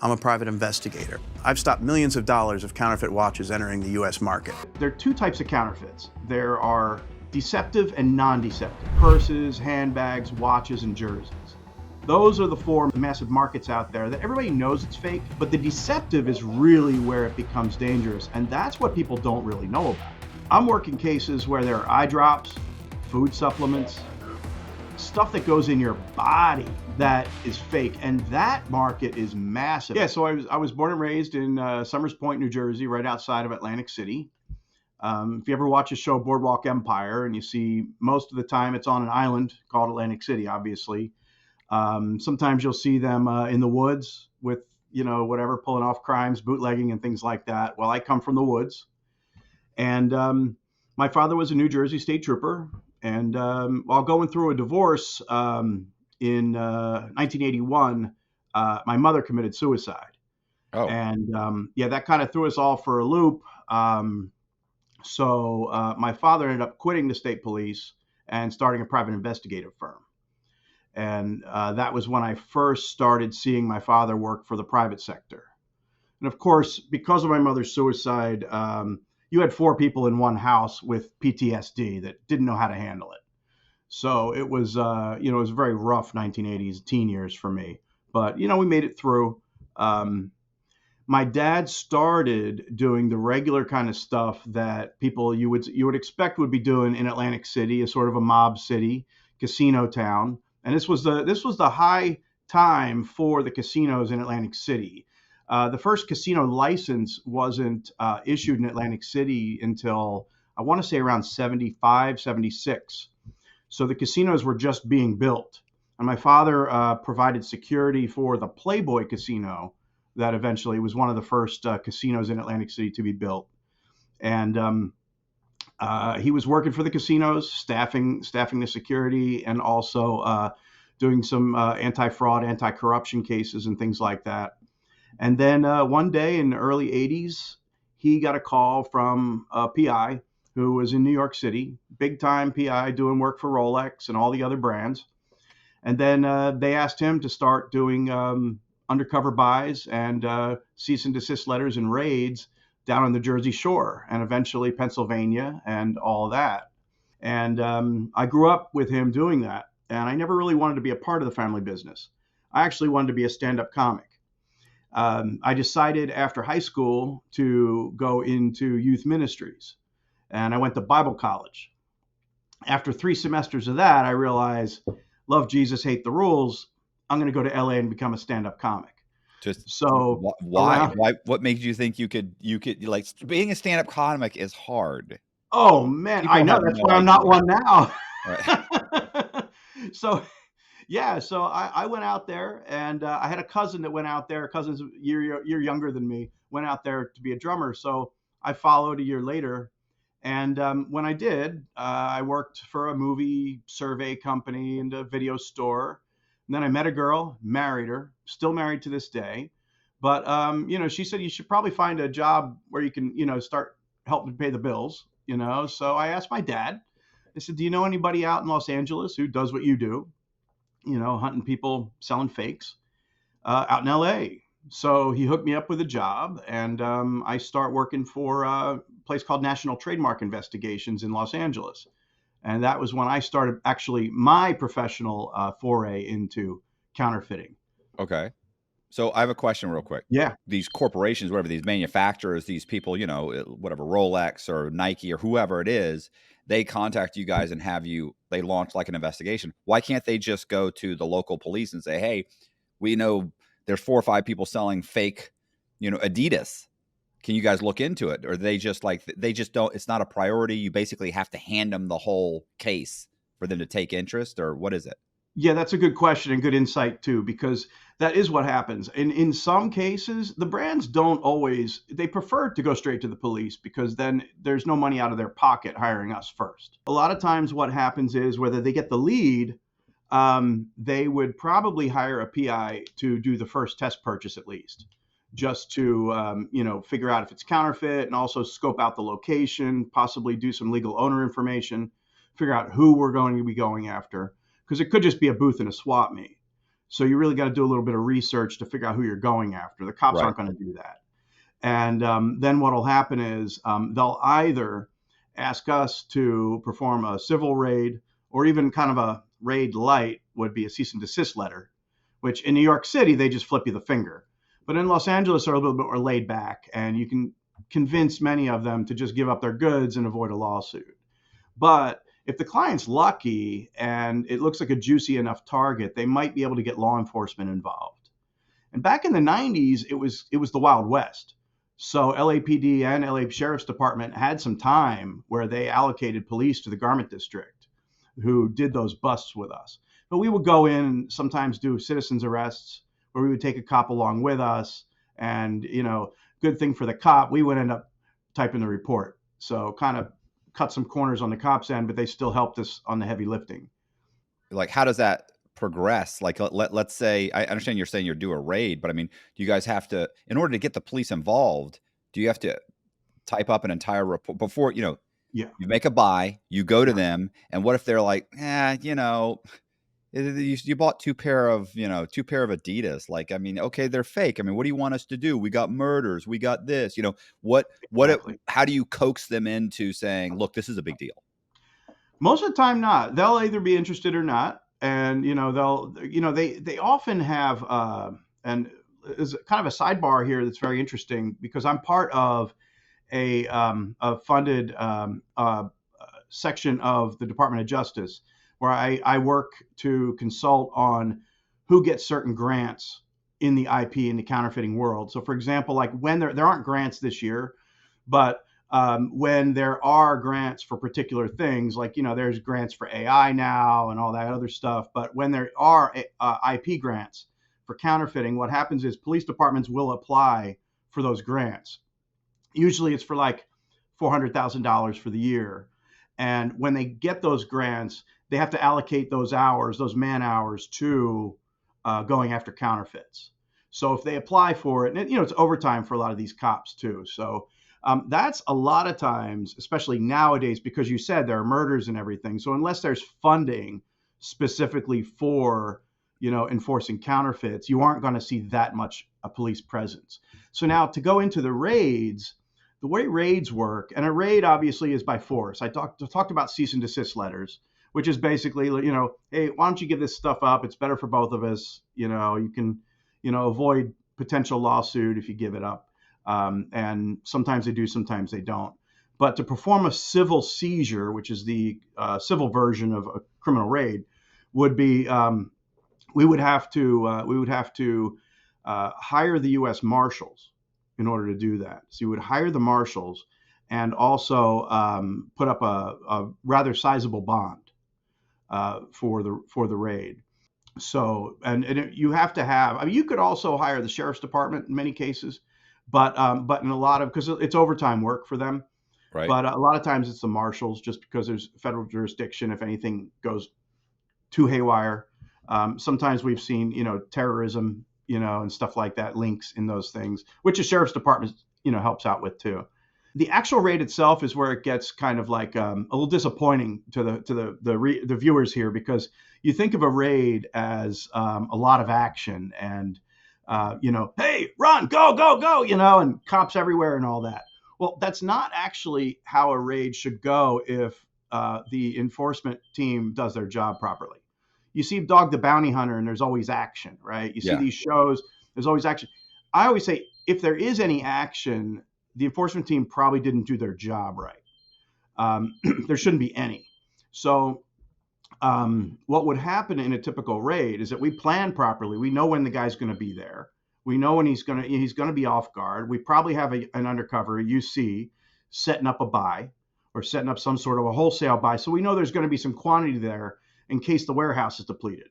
I'm a private investigator. I've stopped millions of dollars of counterfeit watches entering the U.S. market. There are two types of counterfeits. There are deceptive and non-deceptive. Purses, handbags, watches, and jerseys. Those are the four massive markets out there that everybody knows it's fake, but the deceptive is really where it becomes dangerous, and that's what people don't really know about. I'm working cases where there are eye drops, food supplements, stuff that goes in your body that is fake, and that market is massive. Yeah, so I was born and raised in Summers Point, New Jersey, right outside of Atlantic City. If you ever watch a show, Boardwalk Empire, and you see most of the time it's on an island called Atlantic City, obviously. Sometimes you'll see them in the woods with, whatever, pulling off crimes, bootlegging and things like that. Well, I come from the woods. And my father was a New Jersey state trooper. And while going through a divorce in 1981, my mother committed suicide. Oh. And that kind of threw us all for a loop. So my father ended up quitting the state police and starting a private investigative firm. And that was when I first started seeing my father work for the private sector. And of course, because of my mother's suicide, you had 4 people in one house with PTSD that didn't know how to handle it. So it was, it was a very rough 1980s teen years for me. But, we made it through. My dad started doing the regular kind of stuff that people you would expect would be doing in Atlantic City, a sort of a mob city, casino town. And this was the high time for the casinos in Atlantic City. The first casino license wasn't issued in Atlantic City until, I want to say, around 75, 76. So the casinos were just being built. And my father provided security for the Playboy Casino that eventually was one of the first casinos in Atlantic City to be built. And he was working for the casinos, staffing the security, and also doing some anti-fraud, anti-corruption cases and things like that. And then one day in the early 80s, he got a call from a PI who was in New York City, big-time PI doing work for Rolex and all the other brands. And then they asked him to start doing undercover buys and cease and desist letters and raids down on the Jersey Shore and eventually Pennsylvania and all of that. And I grew up with him doing that. And I never really wanted to be a part of the family business. I actually wanted to be a stand-up comic. I decided after high school to go into youth ministries, and I went to Bible college. After 3 semesters of that, I realized, love Jesus, hate the rules. I'm going to go to LA and become a stand-up comic. So why? What made you think you could like being a stand-up comic is hard? Oh man, I know. That's why I'm not one now. Right. So I went out there, and I had a cousin that went out there. Cousin's a year younger than me. Went out there to be a drummer. So I followed a year later, and when I did, I worked for a movie survey company and a video store. And then I met a girl, married her, still married to this day. But she said you should probably find a job where you can, start helping pay the bills. So I asked my dad. I said, "Do you know anybody out in Los Angeles who does what you do? Hunting people, selling fakes out in LA." So he hooked me up with a job, and I start working for a place called National Trademark Investigations in Los Angeles. And that was when I started actually my professional foray into counterfeiting. Okay. So I have a question real quick. Yeah. These corporations, whatever, these manufacturers, these people, whatever, Rolex or Nike or whoever it is, they contact you guys and they launch like an investigation. Why can't they just go to the local police and say, "Hey, we know there's 4 or 5 people selling fake, Adidas. Can you guys look into it?" Or they just don't, it's not a priority. You basically have to hand them the whole case for them to take interest, or what is it? Yeah, that's a good question and good insight too, because that is what happens. And in some cases, the brands don't always, they prefer to go straight to the police because then there's no money out of their pocket hiring us first. A lot of times what happens is whether they get the lead, they would probably hire a PI to do the first test purchase at least, just to, figure out if it's counterfeit and also scope out the location, possibly do some legal owner information, figure out who we're going to be going after. Because it could just be a booth in a swap meet. So you really got to do a little bit of research to figure out who you're going after. The cops Right. aren't going to do that. And then what will happen is they'll either ask us to perform a civil raid, or even kind of a raid light would be a cease and desist letter, which in New York City, they just flip you the finger. But in Los Angeles, they're a little bit more laid back, and you can convince many of them to just give up their goods and avoid a lawsuit. But if the client's lucky and it looks like a juicy enough target, they might be able to get law enforcement involved. And back in the 90s, it was the Wild West. So LAPD and LA Sheriff's Department had some time where they allocated police to the garment district who did those busts with us. But we would go in and sometimes do citizens arrests where we would take a cop along with us. And, good thing for the cop, we would end up typing the report. So kind of cut some corners on the cops' end, but they still helped us on the heavy lifting. Like, how does that progress? Like, let's say, I understand you're saying you're do a raid, but I mean, do you guys have to, in order to get the police involved, do you have to type up an entire report before, Yeah. you make a buy, you go to them, and what if they're like, you bought two pair of Adidas. Like, I mean, okay, they're fake. I mean, what do you want us to do? We got murders. We got this, Exactly. how do you coax them into saying, look, this is a big deal? Most of the time, not. They'll either be interested or not, and they often have. And there's kind of a sidebar here that's very interesting because I'm part of a funded section of the Department of Justice where I work to consult on who gets certain grants in the IP in the counterfeiting world. So, for example, like when there aren't grants this year, but when there are grants for particular things, like, there's grants for AI now and all that other stuff. But when there are IP grants for counterfeiting, what happens is police departments will apply for those grants. Usually it's for like $400,000 for the year. And when they get those grants, they have to allocate those hours, those man hours to going after counterfeits. So if they apply for it, and it's overtime for a lot of these cops too. So that's a lot of times, especially nowadays, because you said there are murders and everything. So unless there's funding specifically for, enforcing counterfeits, you aren't going to see that much a police presence. So now to go into the raids, the way raids work, and a raid obviously is by force. I talked about cease and desist letters, which is basically, hey, why don't you give this stuff up? It's better for both of us. You can, avoid potential lawsuit if you give it up. And sometimes they do, sometimes they don't. But to perform a civil seizure, which is the civil version of a criminal raid, would be we would have to hire the U.S. Marshals in order to do that. So you would hire the marshals and also put up a rather sizable bond for the raid. So you have to have. I mean, you could also hire the sheriff's department in many cases, but in a lot of, because it's overtime work for them. Right. But a lot of times it's the marshals, just because there's federal jurisdiction if anything goes too haywire. Sometimes we've seen, terrorism, and stuff like that, links in those things, which the sheriff's department, helps out with too. The actual raid itself is where it gets kind of like a little disappointing to the viewers here, because you think of a raid as a lot of action and, hey, run, go, go, go, and cops everywhere and all that. Well, that's not actually how a raid should go if the enforcement team does their job properly. You see Dog the Bounty Hunter and there's always action, right? You see these shows, there's always action. I always say, if there is any action, the enforcement team probably didn't do their job right. There shouldn't be any. So what would happen in a typical raid is that we plan properly. We know when the guy's going to be there. We know when he's going to be off guard. We probably have an undercover, a UC, setting up a buy or setting up some sort of a wholesale buy. So we know there's going to be some quantity there in case the warehouse is depleted.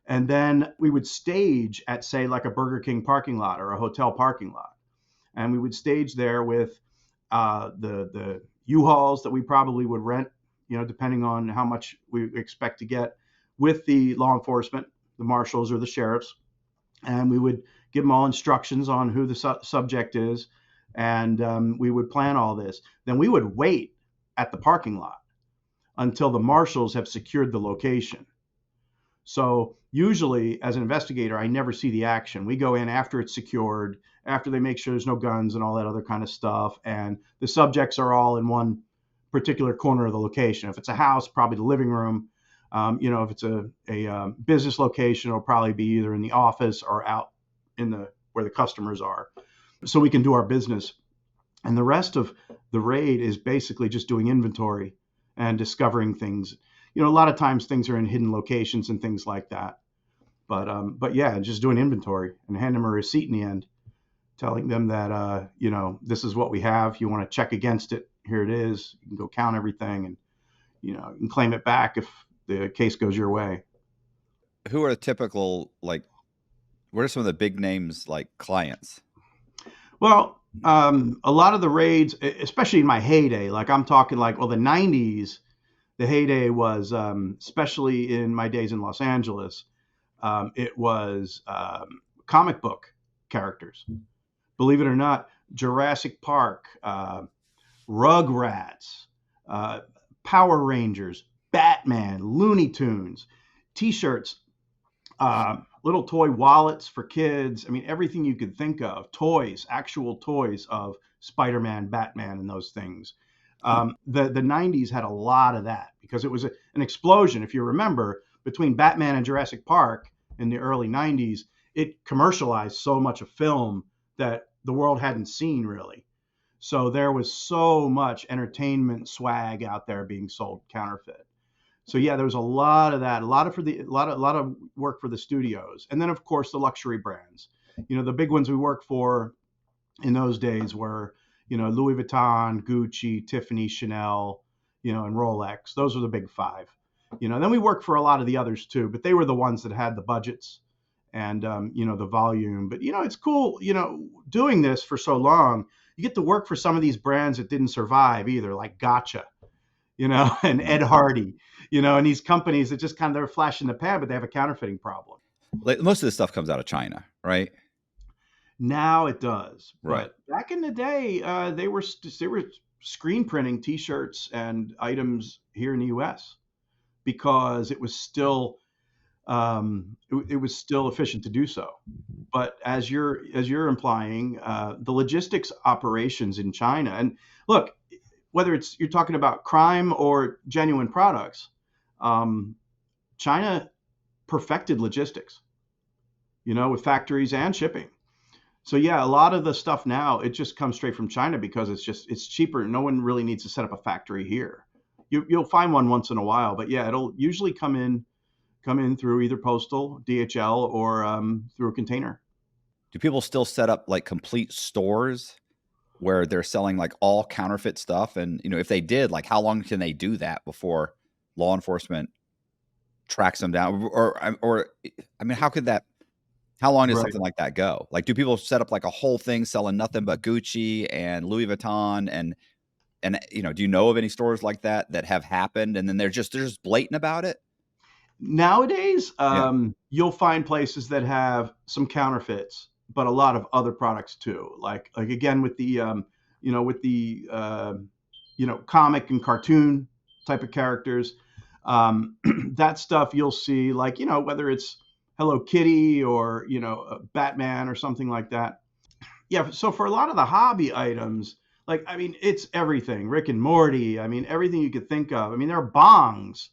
And then we would stage at, say, like a Burger King parking lot or a hotel parking lot. And we would stage there with the U-Hauls that we probably would rent, depending on how much we expect to get, with the law enforcement, the marshals or the sheriffs. And we would give them all instructions on who the subject is. And we would plan all this. Then we would wait at the parking lot until the marshals have secured the location. So usually as an investigator, I never see the action. We go in after it's secured, after they make sure there's no guns and all that other kind of stuff. And the subjects are all in one particular corner of the location. If it's a house, probably the living room. If it's a business location, it'll probably be either in the office or out in the where the customers are. So we can do our business. And the rest of the raid is basically just doing inventory and discovering things. A lot of times things are in hidden locations and things like that. But yeah, just doing inventory and hand them a receipt in the end, telling them that, this is what we have. You want to check against it. Here it is. You can go count everything and, you can claim it back if the case goes your way. Who are the typical, what are some of the big names like clients? Well, a lot of the raids, especially in my heyday, like I'm talking the 90s, the heyday was, especially in my days in Los Angeles, it was comic book characters. Believe it or not, Jurassic Park, Rugrats, Power Rangers, Batman, Looney Tunes, T-shirts, little toy wallets for kids. I mean, everything you could think of, toys, actual toys of Spider-Man, Batman, and those things. The 90s had a lot of that because it was an explosion. If you remember, between Batman and Jurassic Park in the early 90s, it commercialized so much of film that the world hadn't seen really. So there was so much entertainment swag out there being sold counterfeit. So yeah, there was a lot of that, a lot of work for the studios, and then of course the luxury brands. The big ones we worked for in those days were, Louis Vuitton, Gucci, Tiffany, Chanel, and Rolex. Those were the big five. Then we worked for a lot of the others too, but they were the ones that had the budgets and the volume. But it's cool, doing this for so long. You get to work for some of these brands that didn't survive either, like Gotcha, and Ed Hardy, and these companies that just they're a flash in the pan, but they have a counterfeiting problem. Most of this stuff comes out of China, right? Now it does, right. But back in the day, they were screen printing T-shirts and items here in the U.S. because it was still efficient to do so. But as you're implying, the logistics operations in China, and look, whether you're talking about crime or genuine products, China perfected logistics, with factories and shipping. So yeah, a lot of the stuff now, it just comes straight from China because it's cheaper. No one really needs to set up a factory here. You'll find one once in a while, but yeah, it'll usually come in through either postal, DHL, or through a container. Do people still set up complete stores where they're selling all counterfeit stuff? And, if they did, how long can they do that before law enforcement tracks them down? Or I mean, how long does something like that go? Do people set up a whole thing selling nothing but Gucci and Louis Vuitton and do you know of any stores like that have happened and then they're just blatant about it? Nowadays, you'll find places that have some counterfeits, but a lot of other products too. Like again with the comic and cartoon type of characters, that stuff you'll see whether it's Hello Kitty or Batman or something like that. Yeah, so for a lot of the hobby items, it's everything. Rick and Morty, everything you could think of. There are bongs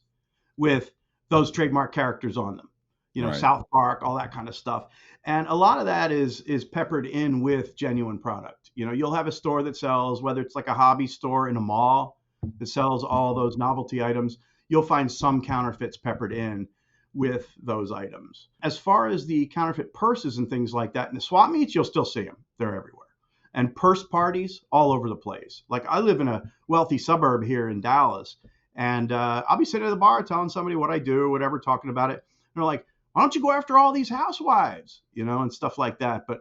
with those trademark characters on them, right. South Park, all that kind of stuff. And a lot of that is peppered in with genuine product. You'll have a store that sells, whether it's a hobby store in a mall that sells all those novelty items, you'll find some counterfeits peppered in with those items. As far as the counterfeit purses and things like that, in the swap meets, you'll still see them. They're everywhere. And purse parties all over the place. I live in a wealthy suburb here in Dallas, and I'll be sitting at the bar telling somebody what I do, whatever, talking about it. And they're like, why don't you go after all these housewives, and stuff like that. But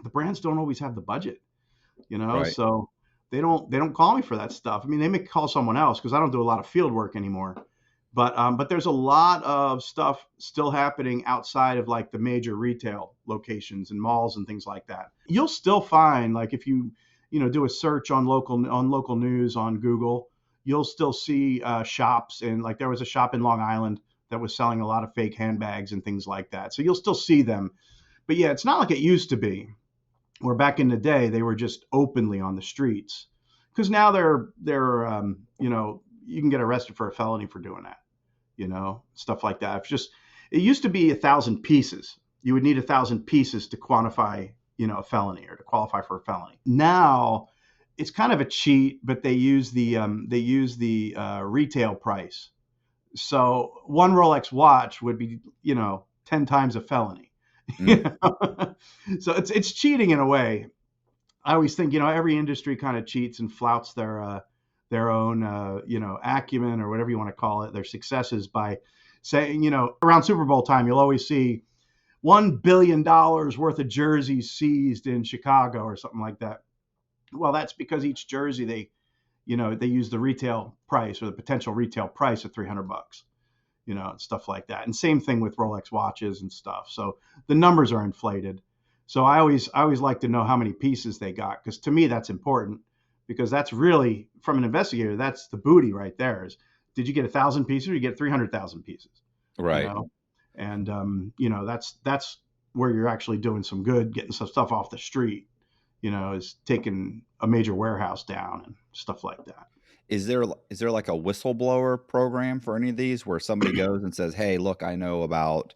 the brands don't always have the budget, right. So they don't call me for that stuff. They may call someone else because I don't do a lot of field work anymore. But there's a lot of stuff still happening outside of the major retail locations and malls and things like that. You'll still find if you do a search on local news on Google, you'll still see shops, and there was a shop in Long Island that was selling a lot of fake handbags and things like that. So you'll still see them. But yeah, it's not like it used to be, where back in the day they were just openly on the streets. Because now you can get arrested for a felony for doing that, stuff like that. It used to be 1,000 pieces. You would need 1,000 pieces to quantify, a felony or to qualify for a felony. Now it's kind of a cheat, but they use the retail price. So one Rolex watch would be, 10 times a felony. So it's cheating in a way. I always think, every industry kind of cheats and flouts their own, acumen or whatever you want to call it, their successes by saying, around Super Bowl time, you'll always see $1 billion worth of jerseys seized in Chicago or something like that. Well, that's because each jersey they use the retail price or the potential retail price of $300, and stuff like that. And same thing with Rolex watches and stuff. So the numbers are inflated. So I always like to know how many pieces they got, because to me that's important, because that's really, from an investigator, that's the booty right there. Is, did you get 1,000 pieces or you get 300,000 pieces? Right. And that's where you're actually doing some good, getting some stuff off the street. Is taking a major warehouse down and stuff like that. Is there like a whistleblower program for any of these where somebody goes and says, hey, look, I know about,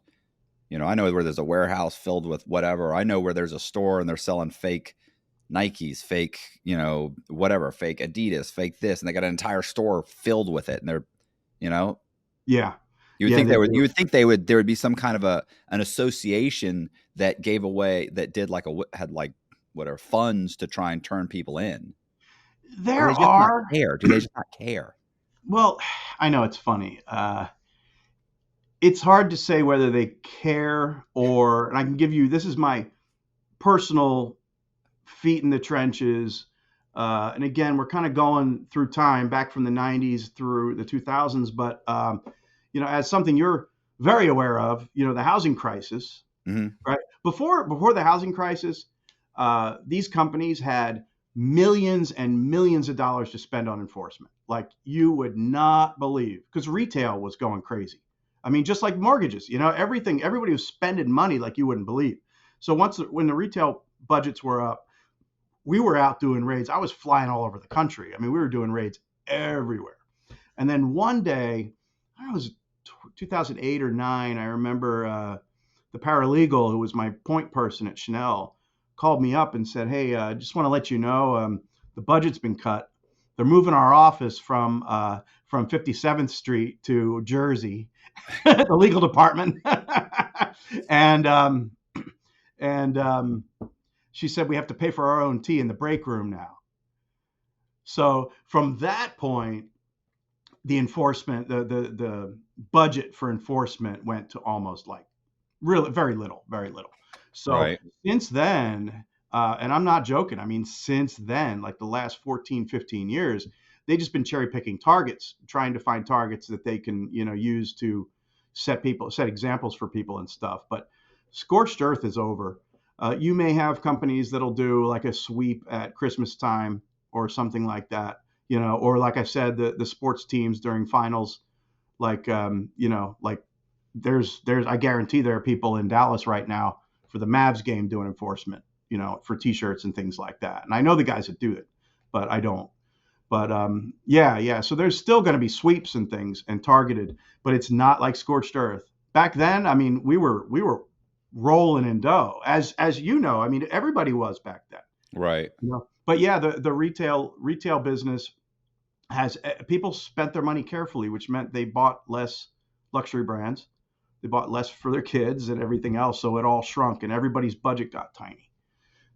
I know where there's a warehouse filled with whatever. I know where there's a store and they're selling fake Nikes, fake, whatever, fake Adidas, fake this, and they got an entire store filled with it. And they're, Yeah. You would think you would think there would be some kind of an association that gave away, that did had whatever funds to try and turn people in. There do they just are. Not care? Do they just not care? Well, I know it's funny. It's hard to say whether they care or, and I can give you, this is my personal feet in the trenches. And again, we're kind of going through time back from the 90s through the 2000s, but as something you're very aware of, the housing crisis, right? Before the housing crisis, these companies had millions and millions of dollars to spend on enforcement, like you would not believe, because retail was going crazy. I mean, just like mortgages, everybody was spending money like you wouldn't believe. So when the retail budgets were up, we were out doing raids. I was flying all over the country. I mean, we were doing raids everywhere. And then one day, I don't know, it was 2008 or 9, I remember the paralegal who was my point person at Chanel called me up and said, hey, I just want to let you know the budget's been cut. They're moving our office from 57th Street to Jersey, the legal department. and she said, we have to pay for our own tea in the break room now. So from that point, the enforcement, the budget for enforcement went to almost like really very little. So Since then, and I'm not joking, I mean, since then, like the last 14, 15 years, they've just been cherry picking targets, trying to find targets that they can, use to set examples for people and stuff. But scorched earth is over. You may have companies that'll do like a sweep at Christmas time or something like that, or like I said, the sports teams during finals, like, like there's I guarantee there are people in Dallas right now for the Mavs game doing enforcement, for T-shirts and things like that. And I know the guys that do it, but I don't. But yeah. So there's still going to be sweeps and things and targeted, but it's not like scorched earth. Back then, I mean, we were rolling in dough, as I mean, everybody was back then. Right. But yeah, the retail business has, people spent their money carefully, which meant they bought less luxury brands. They bought less for their kids and everything else. So it all shrunk and everybody's budget got tiny.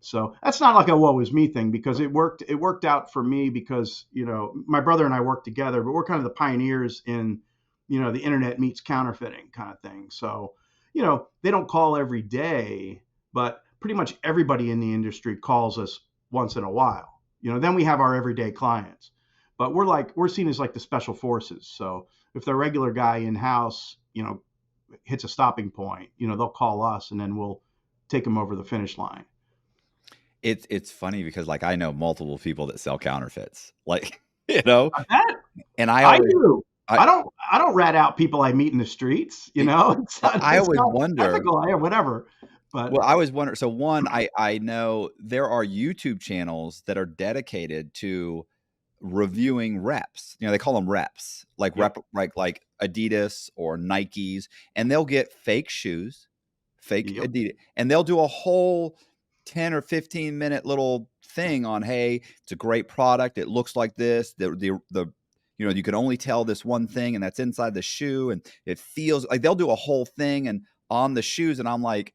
So that's not like a woe is me thing, because it worked out for me because, my brother and I worked together, but we're kind of the pioneers in, the internet meets counterfeiting kind of thing. So, they don't call every day, but pretty much everybody in the industry calls us once in a while. Then we have our everyday clients, but we're seen as like the special forces. So if the regular guy in-house, hits a stopping point, they'll call us and then we'll take them over the finish line. It's funny because I know multiple people that sell counterfeits, and I do. I I don't rat out people I meet in the streets, you it, know. I It's always not wonder. ethical or whatever. But Well, I always wonder. So one, I know there are YouTube channels that are dedicated to reviewing reps. They call them reps, like yep, like Adidas or Nikes, and they'll get fake shoes, fake yep, Adidas, and they'll do a whole 10 or 15-minute little thing on, hey, it's a great product. It looks like this. The you can only tell this one thing, and that's inside the shoe, and it feels like they'll do a whole thing and on the shoes, and I'm like,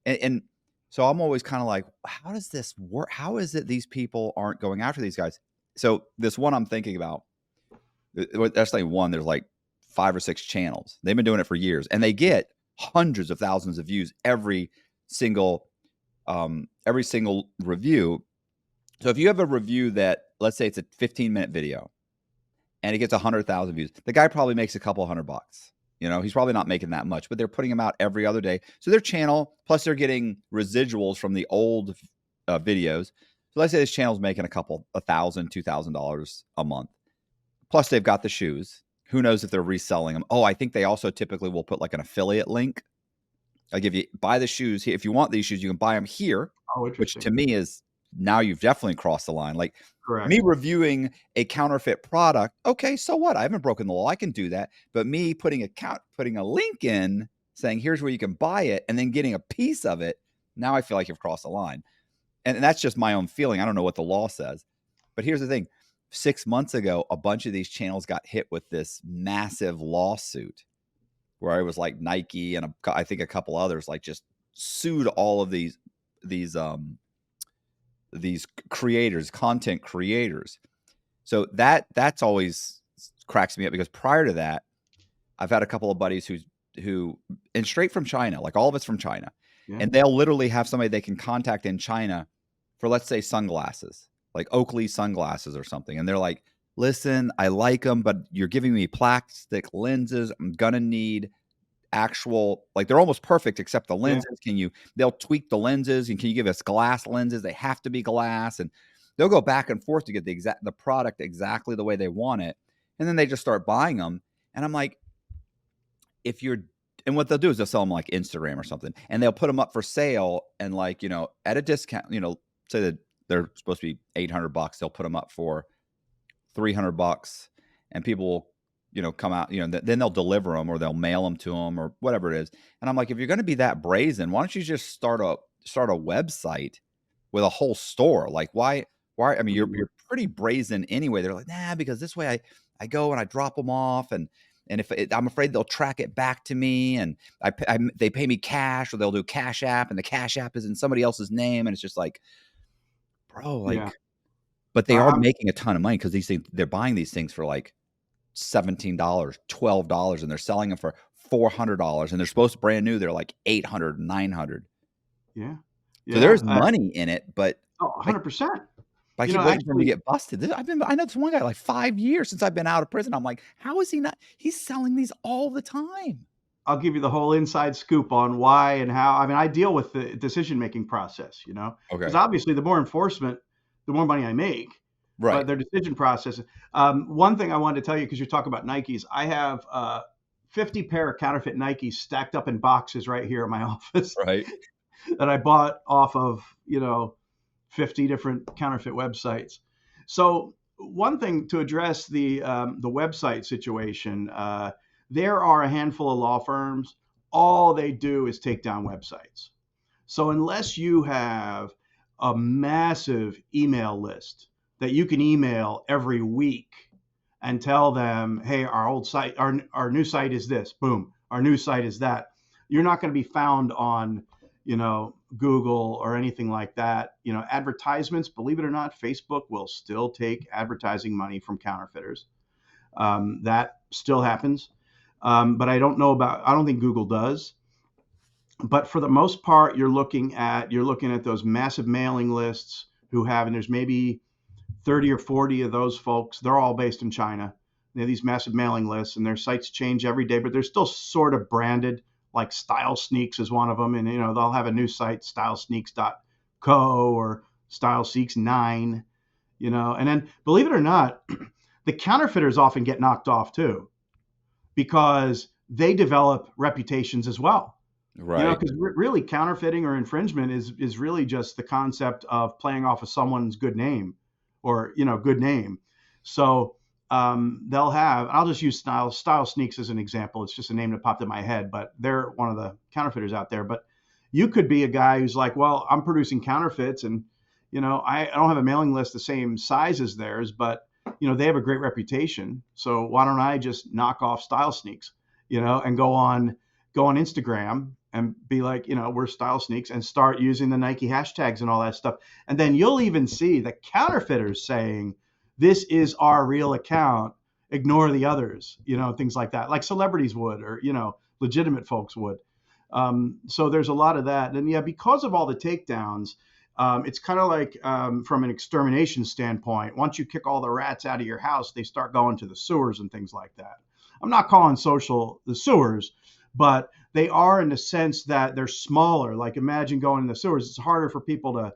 and so I'm always kind of like, how does this work? How is it these people aren't going after these guys? So this one I'm thinking about, that's like one, there's like 5 or 6 channels. They've been doing it for years, and they get hundreds of thousands of views single every single review. So if you have a review that, let's say it's a 15-minute video and it gets 100,000 views, the guy probably makes a couple $100. He's probably not making that much, but they're putting them out every other day. So their channel, plus they're getting residuals from the old videos. So let's say this channel's making $1,000, $2,000 a month. Plus they've got the shoes. Who knows if they're reselling them? Oh, I think they also typically will put like an affiliate link. Like if you buy the shoes, if you want these shoes, you can buy them here, oh, which to interesting, me is, now you've definitely crossed the line. Like correct, me reviewing a counterfeit product, okay, so what? I haven't broken the law. I can do that. But me putting a link in saying, here's where you can buy it, and then getting a piece of it, now I feel like you've crossed the line. And that's just my own feeling. I don't know what the law says. But here's the thing. 6 months ago, a bunch of these channels got hit with this massive lawsuit where it was like Nike and I think a couple others like just sued all of these creators, content creators. So that's always cracks me up, because prior to that, I've had a couple of buddies who and straight from China, like all of it's from China. yeah, And they'll literally have somebody they can contact in China for, let's say, sunglasses, like Oakley sunglasses or something. And they're like, listen, I like them, but you're giving me plastic lenses. I'm going to need actual, like they're almost perfect except the yeah, lenses. They'll tweak the lenses, and can you give us glass lenses? They have to be glass. And they'll go back and forth to get the product exactly the way they want it. And then they just start buying them. And I'm like, and what they'll do is they'll sell them like Instagram or something, and they'll put them up for sale, and like, at a discount, say that they're supposed to be $800. They'll put them up for $300, and people will, come out, then they'll deliver them or they'll mail them to them or whatever it is. And I'm like, if you're going to be that brazen, why don't you just start a website with a whole store? Like why, I mean, you're pretty brazen anyway. They're like, nah, because this way I go and I drop them off, and if I'm afraid they'll track it back to me, and they pay me cash, or they'll do Cashapp, and the Cashapp is in somebody else's name. And it's just like, bro, like, yeah. but they are I'm making a ton of money, because these things, they're buying these things for like $17, $12, and they're selling them for $400, and they're supposed to brand new. They're like $800, $900. yeah, So yeah. there's money in it, but Oh, I, 100%. I You keep know, waiting for him to actually, get busted. I know this one guy like 5 years since I've been out of prison. I'm like, how is he not? He's selling these all the time. I'll give you the whole inside scoop on why and how. I mean, I deal with the decision-making process, because Okay. obviously the more enforcement, the more money I make, but Right. their decision process. One thing I wanted to tell you, because you're talking about Nikes, I have 50 pair of counterfeit Nikes stacked up in boxes right here at my office Right. that I bought off of, 50 different counterfeit websites. So one thing to address the website situation, there are a handful of law firms. All they do is take down websites. So unless you have a massive email list that you can email every week and tell them, hey, our old site, our new site is this, boom, our new site is that, you're not going to be found on, Google or anything like that. Advertisements, believe it or not, Facebook will still take advertising money from counterfeiters. That still happens. But I don't think Google does. But for the most part, you're looking at those massive mailing lists and there's maybe 30 or 40 of those folks. They're all based in China. They have these massive mailing lists, and their sites change every day, but they're still sort of branded. Like Style Sneaks is one of them, and they'll have a new site, stylesneaks.co or stylesneaks9, and then believe it or not, the counterfeiters often get knocked off too. because they develop reputations as well. Right. Because really counterfeiting or infringement is really just the concept of playing off of someone's good name or, good name. So they'll have, I'll just use Style Sneaks as an example. It's just a name that popped in my head, but they're one of the counterfeiters out there. But you could be a guy who's like, well, I'm producing counterfeits and, I don't have a mailing list the same size as theirs, but, they have a great reputation. So why don't I just knock off Style Sneaks, and go on Instagram and be like, we're Style Sneaks, and start using the Nike hashtags and all that stuff. And then you'll even see the counterfeiters saying, this is our real account, ignore the others, things like that, like celebrities would, or, legitimate folks would. So there's a lot of that. And yeah, because of all the takedowns, it's kind of like from an extermination standpoint, once you kick all the rats out of your house, they start going to the sewers and things like that. I'm not calling social the sewers, but they are in the sense that they're smaller. Like imagine going in the sewers. It's harder for people to,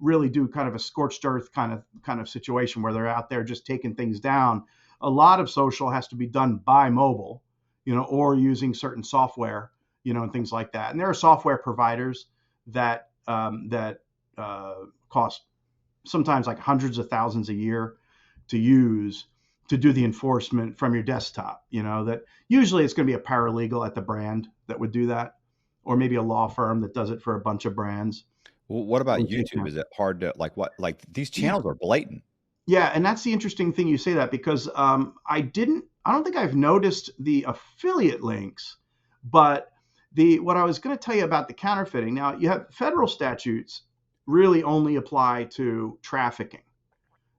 really do kind of a scorched earth kind of situation where they're out there just taking things down. A lot of social has to be done by mobile, or using certain software, and things like that. And there are software providers that cost sometimes like hundreds of thousands a year to use to do the enforcement from your desktop. That usually it's going to be a paralegal at the brand that would do that, or maybe a law firm that does it for a bunch of brands. Well, what about YouTube? Is it hard to like these channels are blatant? Yeah, and that's the interesting thing you say that, because I don't think I've noticed the affiliate links, but what I was going to tell you about the counterfeiting. Now, you have federal statutes really only apply to trafficking.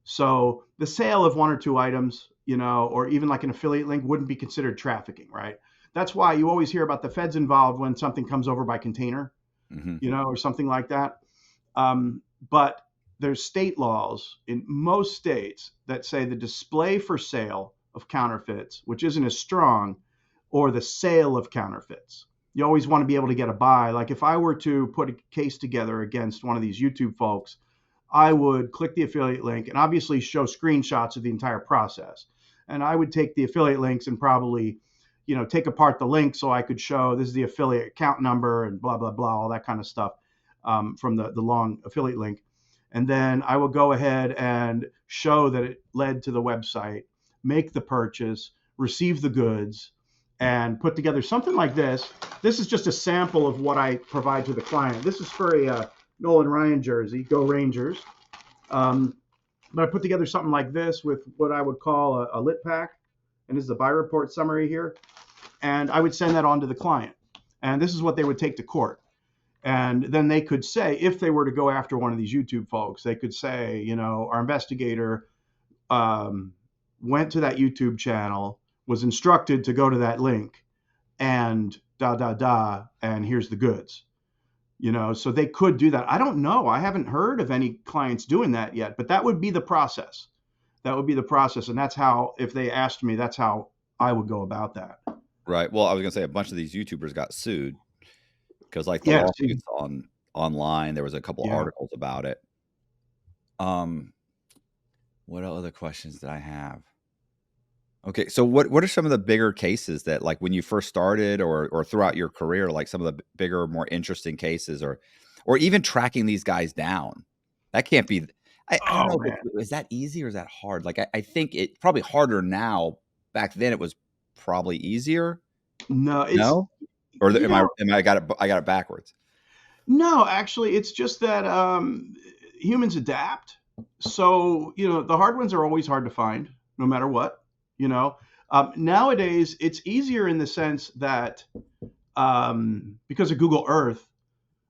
So the sale of one or two items, or even like an affiliate link wouldn't be considered trafficking, right? That's why you always hear about the feds involved when something comes over by container, or something like that. But there's state laws in most states that say the display for sale of counterfeits, which isn't as strong, or the sale of counterfeits. You always want to be able to get a buy. Like if I were to put a case together against one of these YouTube folks, I would click the affiliate link and obviously show screenshots of the entire process. And I would take the affiliate links and probably, take apart the link so I could show this is the affiliate account number and blah, blah, blah, all that kind of stuff from the long affiliate link. And then I will go ahead and show that it led to the website, make the purchase, receive the goods, and put together something like this. This is just a sample of what I provide to the client. This is for a Nolan Ryan jersey, Go Rangers. But I put together something like this with what I would call a lit pack. And this is a buy report summary here. And I would send that on to the client. And this is what they would take to court. And then they could say, if they were to go after one of these YouTube folks, they could say, our investigator went to that YouTube channel, was instructed to go to that link, and and here's the goods. So they could do that. I don't know. I haven't heard of any clients doing that yet, but that would be the process. And that's how, if they asked me, that's how I would go about that. Right. Well, I was going to say a bunch of these YouTubers got sued because like the lawsuits online, there was a couple of articles about it. What other questions did I have? Okay. So what are some of the bigger cases that like when you first started or throughout your career, like some of the bigger, more interesting cases or even tracking these guys down? That can't be, I don't know. Is that easy or is that hard? Like, I think it's probably harder now. Back then it was probably easier. No. Or I got it backwards. No, actually it's just that humans adapt. So, the hard ones are always hard to find no matter what. Nowadays it's easier in the sense that because of Google Earth,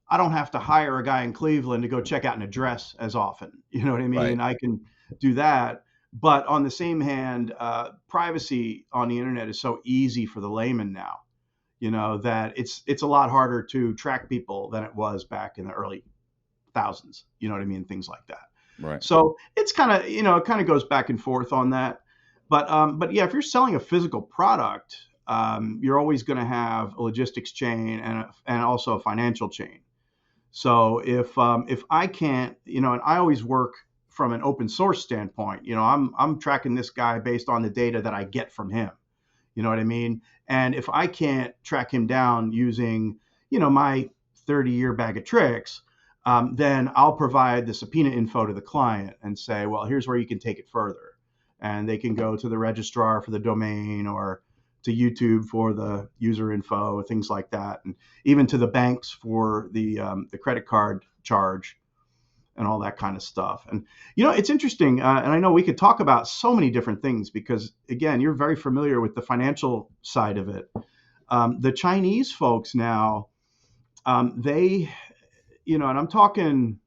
I don't have to hire a guy in Cleveland to go check out an address as often. You know what I mean? Right. I can do that. But on the same hand, privacy on the internet is so easy for the layman now, that it's a lot harder to track people than it was back in the early thousands. You know what I mean? Things like that. Right. So it's kind of, it kind of goes back and forth on that. But yeah, if you're selling a physical product, you're always going to have a logistics chain and also a financial chain. So if I can't, and I always work from an open source standpoint, I'm tracking this guy based on the data that I get from him. You know what I mean? And if I can't track him down using, my 30-year bag of tricks, then I'll provide the subpoena info to the client and say, well, here's where you can take it further. And they can go to the registrar for the domain, or to YouTube for the user info, things like that, and even to the banks for the credit card charge and all that kind of stuff. And it's interesting, and I know we could talk about so many different things because, again, you're very familiar with the financial side of it. The Chinese folks now, they, and I'm talking.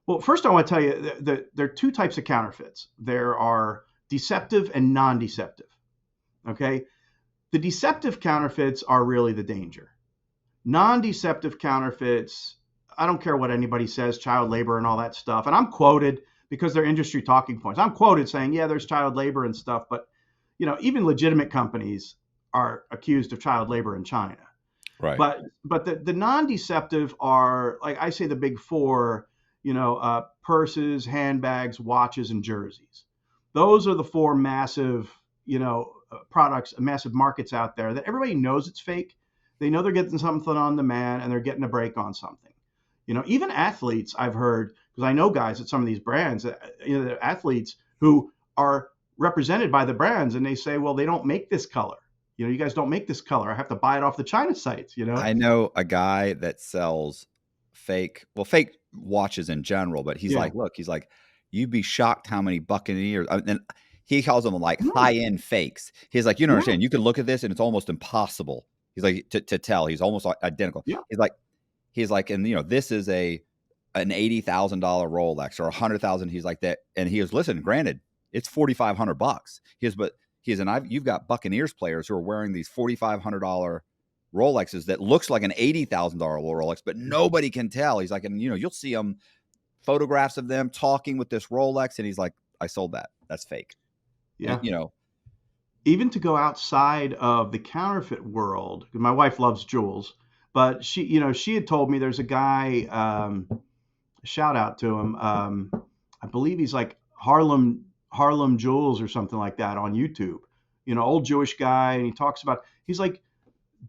Well, first I want to tell you that there are two types of counterfeits. There are deceptive and non-deceptive. Okay. The deceptive counterfeits are really the danger. Non-deceptive counterfeits, I don't care what anybody says, child labor and all that stuff. And I'm quoted because they're industry talking points. I'm quoted saying, yeah, there's child labor and stuff. But, even legitimate companies are accused of child labor in China. Right. But the non-deceptive are, like I say, the big four, purses, handbags, watches, and jerseys. Those are the four massive, products, massive markets out there that everybody knows it's fake. They know they're getting something on the man and they're getting a break on something. Even athletes, I've heard, because I know guys at some of these brands, athletes who are represented by the brands, and they say, well, they don't make this color. You guys don't make this color. I have to buy it off the China sites, I know a guy that sells fake watches in general, but he's like, look, you'd be shocked how many Buccaneers, and he calls them like high-end fakes. He's like, you don't understand. You can look at this and it's almost impossible. He's like, to tell. He's almost identical. Yeah. He's like, and this is an $80,000 Rolex or $100,000. He's like that. And he goes, listen, granted, it's $4,500. You've got Buccaneers players who are wearing these $4,500 Rolexes that looks like an $80,000 Rolex, but nobody can tell. He's like, and you'll see them, photographs of them talking with this Rolex. And he's like, I sold that. That's fake. Yeah. And, even to go outside of the counterfeit world, my wife loves jewels, but she had told me there's a guy, shout out to him. I believe he's like Harlem Jewels or something like that on YouTube, old Jewish guy. And he talks about, he's like,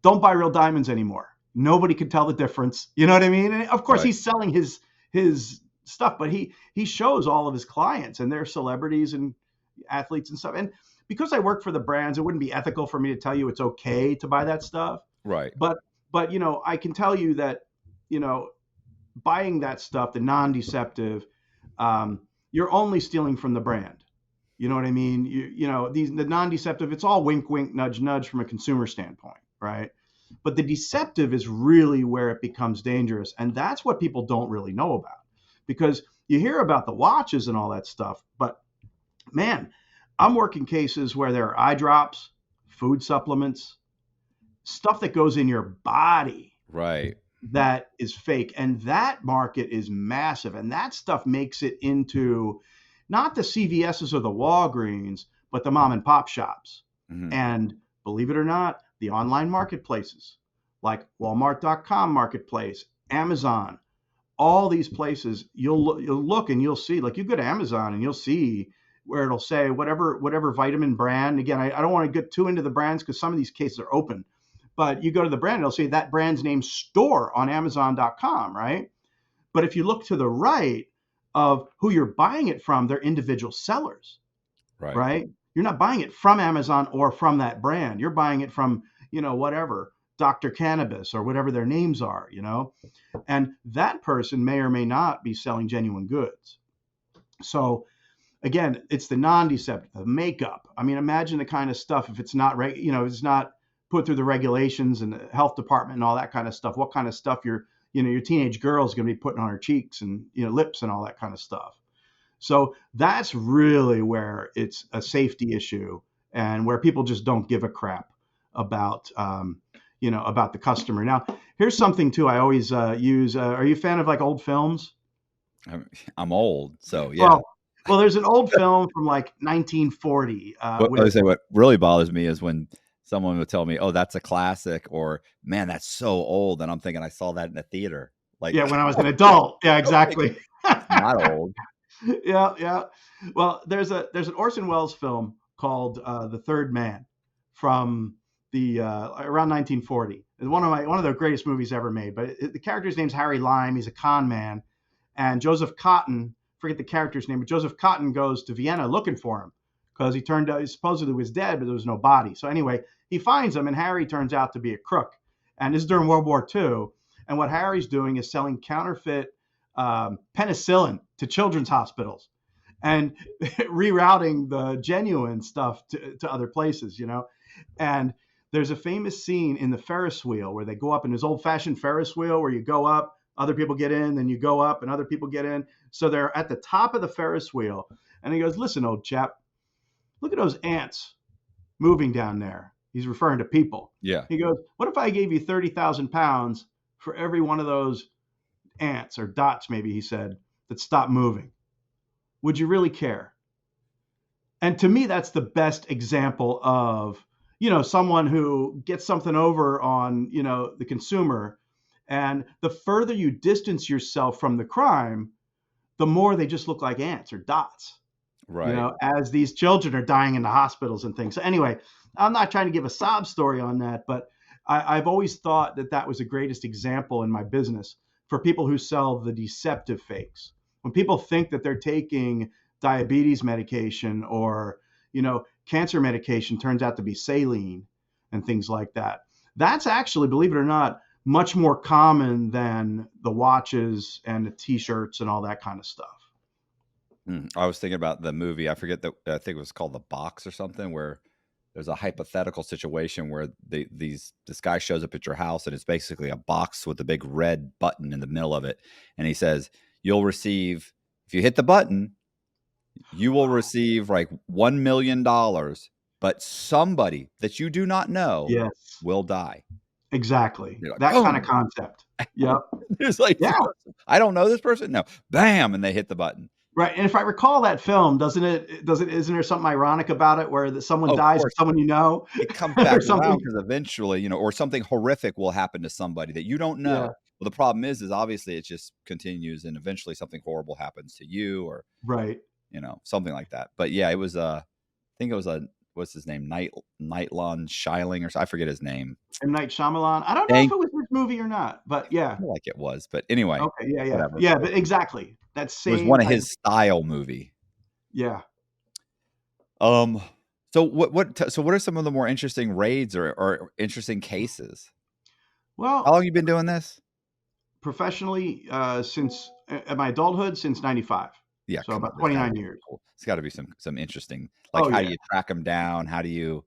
don't buy real diamonds anymore. Nobody can tell the difference. You know what I mean? And of course, right. He's selling his stuff, but he shows all of his clients, and they're celebrities and athletes and stuff. And because I work for the brands, it wouldn't be ethical for me to tell you it's okay to buy that stuff. Right. But I can tell you that, buying that stuff, the non-deceptive, you're only stealing from the brand. You know what I mean? The non-deceptive, it's all wink, wink, nudge, nudge from a consumer standpoint, right? But the deceptive is really where it becomes dangerous. And that's what people don't really know about, because you hear about the watches and all that stuff, but man, I'm working cases where there are eye drops, food supplements, stuff that goes in your body. Right. That is fake. And that market is massive. And that stuff makes it into not the CVS's or the Walgreens, but the mom and pop shops. Mm-hmm. And believe it or not, the online marketplaces like Walmart.com marketplace, Amazon, all these places, you'll look and you'll see, like you go to Amazon and you'll see where it'll say whatever vitamin brand. Again, I don't want to get too into the brands because some of these cases are open, but you go to the brand, it'll say that brand's name store on Amazon.com, right? But if you look to the right of who you're buying it from, they're individual sellers, right? You're not buying it from Amazon or from that brand. You're buying it from, whatever, Dr. Cannabis or whatever their names are, and that person may or may not be selling genuine goods. So again, it's the non-deceptive, the makeup. I mean, imagine the kind of stuff, if it's not, it's not put through the regulations and the health department and all that kind of stuff, what kind of stuff your teenage girl is going to be putting on her cheeks and, lips and all that kind of stuff. So that's really where it's a safety issue and where people just don't give a crap about, about the customer. Now, here's something too I always use. Are you a fan of like old films? I'm old, so yeah. Well, there's an old film from like 1940. What really bothers me is when someone would tell me, "Oh, that's a classic," or "Man, that's so old," and I'm thinking I saw that in the theater. Like, yeah, when I was an adult. Yeah, exactly. Not old. Yeah. Well, there's an Orson Welles film called The Third Man from the around 1940. It's one of the greatest movies ever made. But the character's name's Harry Lime. He's a con man, and Joseph Cotton, forget the character's name, but Joseph Cotton goes to Vienna looking for him because he turned out he supposedly was dead, but there was no body. So anyway, he finds him, and Harry turns out to be a crook. And this is during World War II. And what Harry's doing is selling counterfeit penicillin to children's hospitals and rerouting the genuine stuff to other places, you know. And there's a famous scene in the Ferris wheel where they go up in this old-fashioned Ferris wheel where you go up, other people get in, then you go up and other people get in. So they're at the top of the Ferris wheel. And he goes, listen, old chap, look at those ants moving down there. He's referring to people. Yeah. He goes, what if I gave you 30,000 pounds for every one of those ants or dots, maybe he said, that stop moving? Would you really care? And to me, that's the best example of, you know, someone who gets something over on, you know, the consumer. And the further you distance yourself from the crime, the more they just look like ants or dots. Right. You know, as these children are dying in the hospitals and things. So anyway, I'm not trying to give a sob story on that, but I've always thought that that was the greatest example in my business for people who sell the deceptive fakes. When people think that they're taking diabetes medication or, you know, cancer medication turns out to be saline and things like that. That's actually, believe it or not, much more common than the watches and the T-shirts and all that kind of stuff. I was thinking about the movie. I forget I think it was called The Box or something, where there's a hypothetical situation where this guy shows up at your house and it's basically a box with a big red button in the middle of it. And he says, you'll receive, if you hit the button, you will receive like $1 million, but somebody that you do not know will die. Exactly. Like, that boom. Kind of concept. Yep. It's like, yeah. I don't know this person. No, bam. And they hit the button. Right. And if I recall that film, isn't there something ironic about it where someone dies, someone you know? It comes back around because eventually, you know, or something horrific will happen to somebody that you don't know. Yeah. Well, the problem is obviously it just continues and eventually something horrible happens to you or, right. You know, something like that. But yeah, it was, I think it was what's his name? Nightlon Shiling or I forget his name. M. Night Shyamalan. I don't know if it was his movie or not, but yeah. I feel like it was, but anyway. Okay. Yeah. Yeah. Whatever. Yeah. But exactly. That same. It was one of his style movie. Yeah. So what are some of the more interesting raids or interesting cases? Well, how long have you been doing this? Professionally, since my adulthood, since 95. Yeah. So about 29 years. Cool. It's got to be some interesting, like how do you track them down? How do you?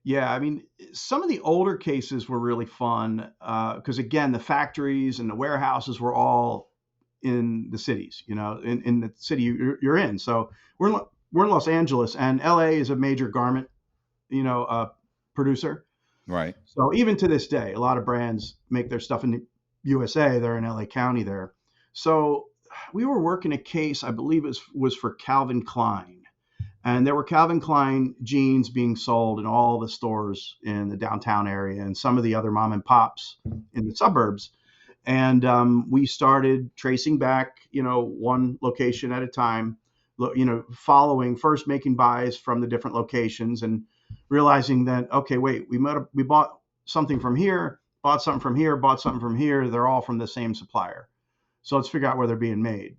Yeah, I mean, some of the older cases were really fun because again, the factories and the warehouses were all in the cities, you know, in the city you're in. So we're in Los Angeles, and LA is a major garment, you know, producer. Right. So even to this day, a lot of brands make their stuff in the USA. They're in LA County there. So we were working a case, I believe it was for Calvin Klein. And there were Calvin Klein jeans being sold in all the stores in the downtown area and some of the other mom and pops in the suburbs. And we started tracing back, you know, one location at a time, you know, first making buys from the different locations and realizing that, okay, wait, we bought something from here, bought something from here, bought something from here. They're all from the same supplier. So let's figure out where they're being made.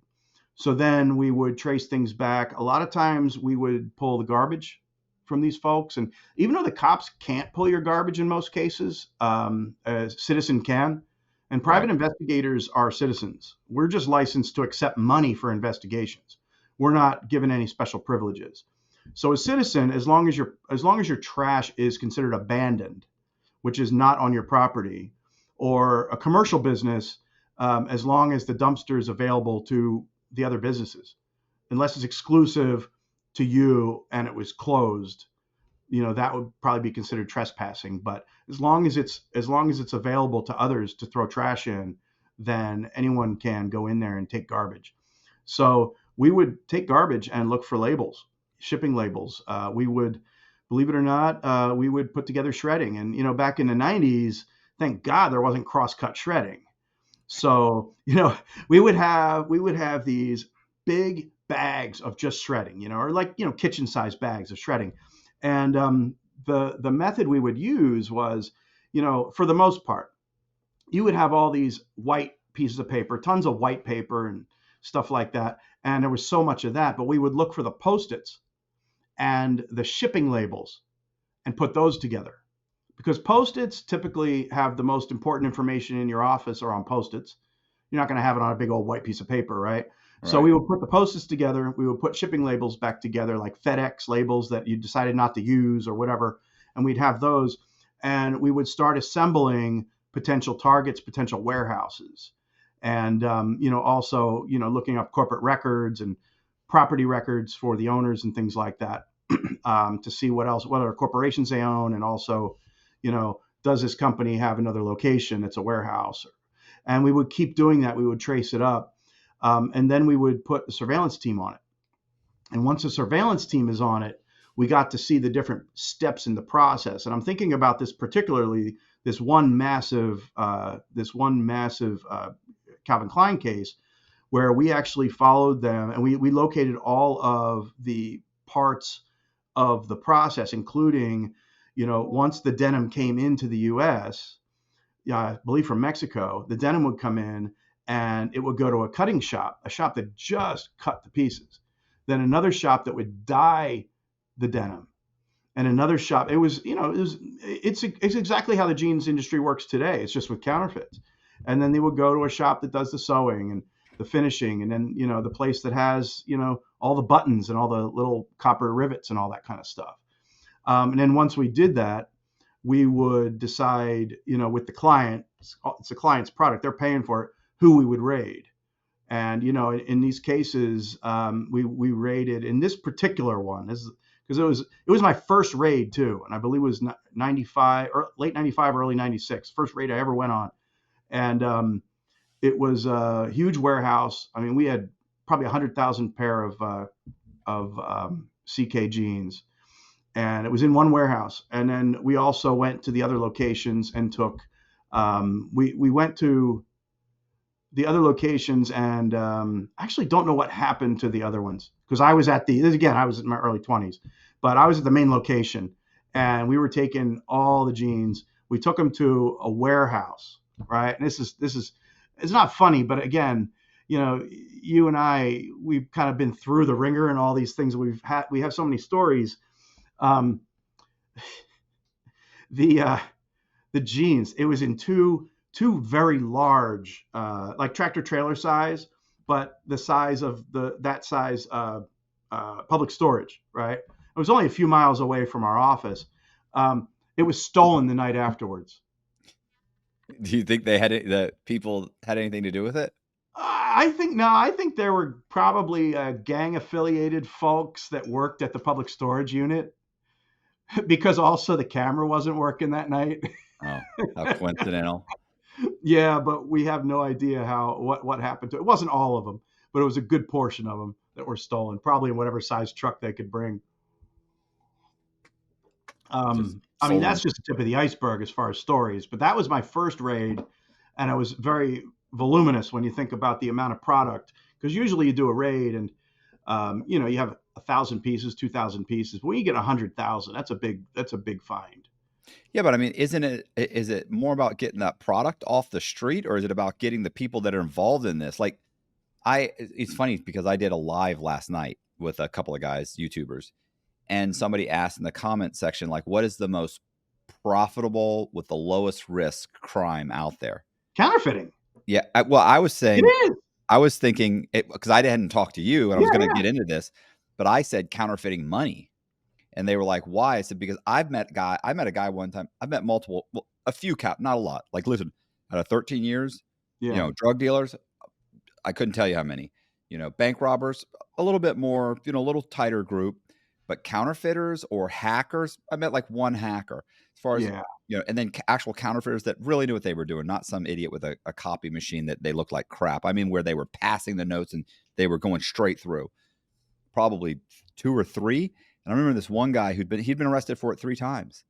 So then we would trace things back. A lot of times we would pull the garbage from these folks. And even though the cops can't pull your garbage in most cases, a citizen can. And private investigators are citizens. We're just licensed to accept money for investigations. We're not given any special privileges. So a citizen, as long as your trash is considered abandoned, which is not on your property, or a commercial business, as long as the dumpster is available to the other businesses, unless it's exclusive to you and it was closed, you know, that would probably be considered trespassing. But as long as it's available to others to throw trash in, then anyone can go in there and take garbage. So we would take garbage and look for labels, shipping labels. We would, believe it or not, we would put together shredding. And, you know, back in the 90s, thank God there wasn't cross-cut shredding. So, you know, we would have these big bags of just shredding, you know, or like, you know, kitchen-sized bags of shredding. And the method we would use was, for the most part, you would have all these white pieces of paper, tons of white paper and stuff like that. And there was so much of that, but we would look for the Post-its and the shipping labels and put those together. Because Post-its typically have the most important information in your office or on Post-its. You're not going to have it on a big old white piece of paper, right? So we would put the Post-its together. We would put shipping labels back together, like FedEx labels that you decided not to use or whatever. And we'd have those. And we would start assembling potential targets, potential warehouses. And, also, looking up corporate records and property records for the owners and things like that to see what other corporations they own. And also, does this company have another location that's a warehouse? And we would keep doing that. We would trace it up. And then we would put the surveillance team on it. And once the surveillance team is on it, we got to see the different steps in the process. And I'm thinking about this particularly, this one massive Calvin Klein case, where we actually followed them and we located all of the parts of the process, including, once the denim came into the U.S., I believe from Mexico, the denim would come in and it would go to a cutting shop, a shop that just cut the pieces. Then another shop that would dye the denim, and another shop. It's exactly how the jeans industry works today. It's just with counterfeits. And then they would go to a shop that does the sewing and the finishing, and then the place that has all the buttons and all the little copper rivets and all that kind of stuff. And then once we did that, we would decide, with the client, it's the client's product, they're paying for it, who we would raid. And in these cases, we raided in this particular one, because it was my first raid too, and I believe it was 95 or late 95, early 96, first raid I ever went on. And it was a huge warehouse. I mean, we had probably 100,000 pair of CK jeans, and it was in one warehouse. And then we also went to the other locations and took. We went to the other locations and actually don't know what happened to the other ones, because I was I was in my early 20s, but I was at the main location and we were taking all the jeans. We took them to a warehouse, right? And this is it's not funny, but again, you and we've kind of been through the ringer and all these things we have so many stories. The jeans, it was in two very large, like tractor trailer size, but the size of that size public storage, right? It was only a few miles away from our office. It was stolen the night afterwards. Do you think the people had anything to do with it? I think there were probably gang affiliated folks that worked at the public storage unit, because also the camera wasn't working that night. Oh, how coincidental. Yeah, but we have no idea what happened to it. It wasn't all of them, but it was a good portion of them that were stolen, probably in whatever size truck they could bring. I mean, that's just the tip of the iceberg as far as stories, but that was my first raid, and it was very voluminous when you think about the amount of product, because usually you do a raid and you have 1,000 pieces, 2,000 pieces. But when you get 100,000, that's a big find. Yeah, but I mean, is it more about getting that product off the street, or is it about getting the people that are involved in this? Like, it's funny because I did a live last night with a couple of guys, YouTubers, and somebody asked in the comment section, like, what is the most profitable with the lowest risk crime out there? Counterfeiting. Yeah. I was saying, it is. I was thinking it because I hadn't talked to you and I was going to get into this, but I said counterfeiting money. And they were like, why? I said, because I met a guy one time. I've met multiple, a few not a lot. Like, listen, out of 13 years, drug dealers, I couldn't tell you how many, bank robbers, a little bit more, a little tighter group, but counterfeiters or hackers, I met like one hacker as far as, and then actual counterfeiters that really knew what they were doing, not some idiot with a copy machine that they looked like crap. I mean, where they were passing the notes and they were going straight through, probably 2 or 3. And I remember this one guy he'd been arrested for it 3 times.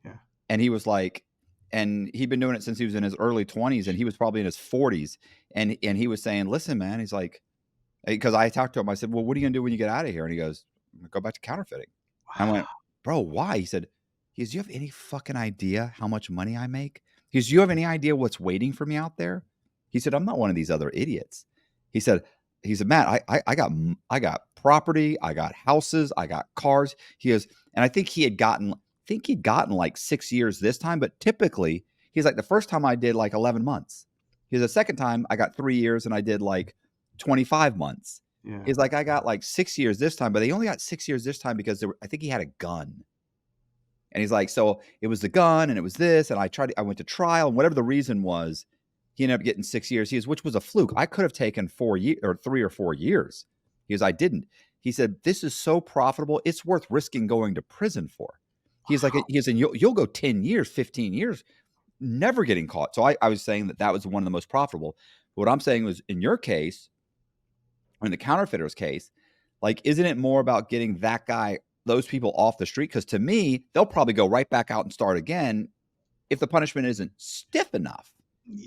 Yeah. And he was like, and he'd been doing it since he was in his early 20s, and he was probably in his 40s. And he was saying, listen, man, he's like, because I talked to him, I said, well, what are you going to do when you get out of here? And he goes, I'm going to go back to counterfeiting. Wow. I went, bro, why? He said, do you have any fucking idea how much money I make? He goes, do you have any idea what's waiting for me out there? He said, I'm not one of these other idiots. He said, Matt, I got property, I got houses, I got cars. He goes, and I think he'd gotten like 6 years this time, but typically he's like, the first time I did like 11 months. He's the second time I got 3 years and I did like 25 months. Yeah. He's like, I got like 6 years this time, but they only got 6 years this time because I think he had a gun. And he's like, so it was the gun and it was this. And I went to trial, and whatever the reason was, he ended up getting 6 years. He goes, which was a fluke. I could have taken 4 years or 3 or 4 years. He goes, I didn't. He said, this is so profitable. It's worth risking going to prison for. He's like, and you'll go 10 years, 15 years, never getting caught. So I was saying that was one of the most profitable. But what I'm saying was, in your case, in the counterfeiter's case, like, isn't it more about getting that guy, those people off the street? Because to me, they'll probably go right back out and start again if the punishment isn't stiff enough.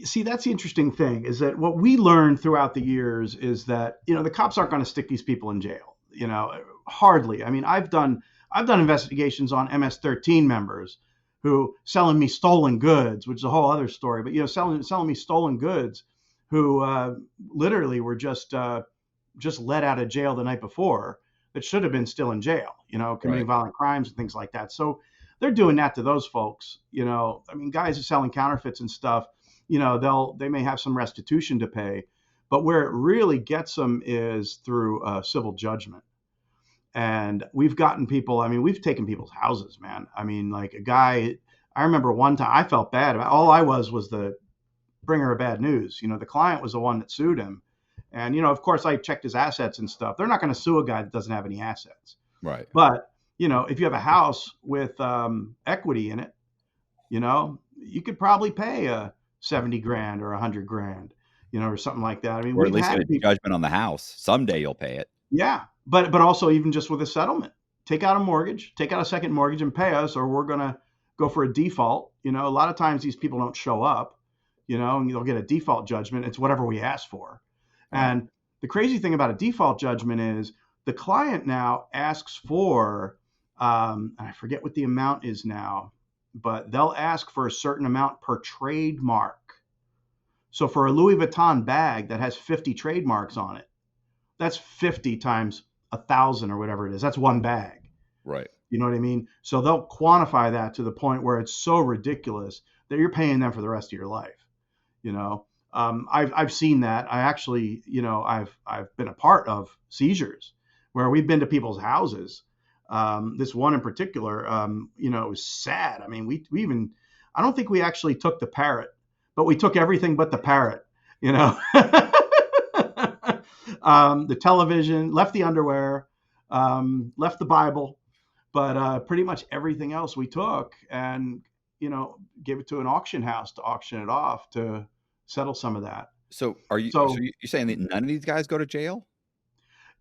See, that's the interesting thing, is that what we learned throughout the years is that, the cops aren't going to stick these people in jail, hardly. I mean, I've done investigations on MS-13 members who selling me stolen goods, which is a whole other story, but, selling me stolen goods who literally were just let out of jail the night before that should have been still in jail, committing violent crimes and things like that. So they're doing that to those folks, I mean, guys are selling counterfeits and stuff, they may have some restitution to pay, but where it really gets them is through civil judgment. And we've gotten people, I mean, we've taken people's houses, man. I mean, like a guy, I remember one time I felt bad about, all I was the bringer of bad news. The client was the one that sued him. And, of course, I checked his assets and stuff. They're not going to sue a guy that doesn't have any assets. Right. But, if you have a house with equity in it, you could probably pay 70 grand or 100 grand, or something like that. I mean, or at least get a judgment on the house. Someday you'll pay it. Yeah. But also even just with a settlement, take out a mortgage, take out a second mortgage and pay us, or we're going to go for a default. A lot of times these people don't show up, and you'll get a default judgment. It's whatever we ask for. And the crazy thing about a default judgment is the client now asks for, I forget what the amount is now, but they'll ask for a certain amount per trademark. So for a Louis Vuitton bag that has 50 trademarks on it, that's 50 times 1,000 or whatever it is. That's one bag. Right. You know what I mean? So they'll quantify that to the point where it's so ridiculous that you're paying them for the rest of your life. I've seen that. I actually, I've been a part of seizures where we've been to people's houses. This one in particular, it was sad. I mean, we even, I don't think we actually took the parrot, but we took everything but the parrot, the television, left the underwear, left the Bible, but pretty much everything else we took and, gave it to an auction house to auction it off to settle some of that. So you're saying that none of these guys go to jail?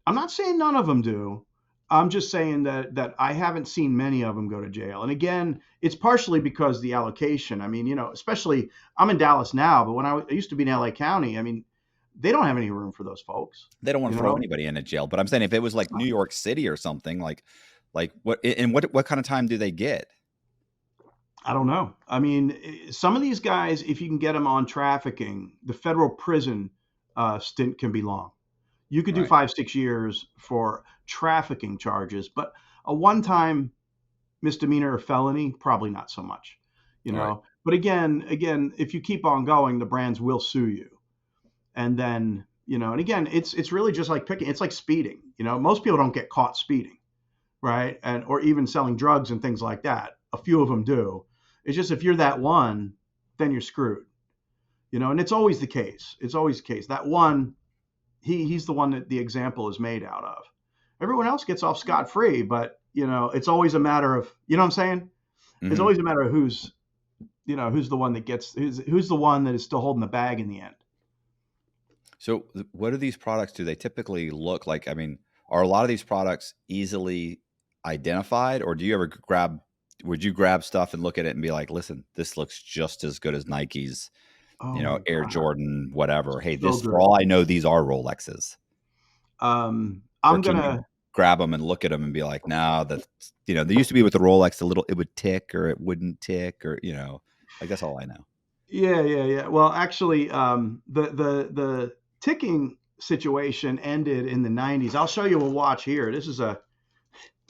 I'm not saying none of them do. I'm just saying that I haven't seen many of them go to jail. And again, it's partially because the allocation. I mean, especially I'm in Dallas now, but when I used to be in LA County, I mean, they don't have any room for those folks. They don't want to throw anybody into jail. But I'm saying if it was like New York City or something, like what kind of time do they get? I don't know. I mean, some of these guys, if you can get them on trafficking, the federal prison stint can be long. You could do 5-6 years for trafficking charges, but a one-time misdemeanor or felony, probably not so much, Right. But again, if you keep on going, the brands will sue you. And then, and again, it's really just like picking, it's like speeding. Most people don't get caught speeding, right? Or even selling drugs and things like that. A few of them do. It's just if you're that one, then you're screwed, and it's always the case. It's always the case. That one, he's the one that the example is made out of. Everyone else gets off scot-free, but, it's always a matter of, you know what I'm saying? Mm-hmm. It's always a matter of who's the one that gets, who's the one that is still holding the bag in the end. So what are these products? Do they typically look like? I mean, are a lot of these products easily identified, or do you ever would you grab stuff and look at it and be like, listen, this looks just as good as Nike's, Air Jordan, whatever. Hey, for all I know, these are Rolexes. I'm going to grab them and look at them and be like, no, that's, there used to be with the Rolex, it would tick or it wouldn't tick or, like that's all I know. Yeah. Well, actually, the ticking situation ended in the 90s. I'll show you a watch here. This is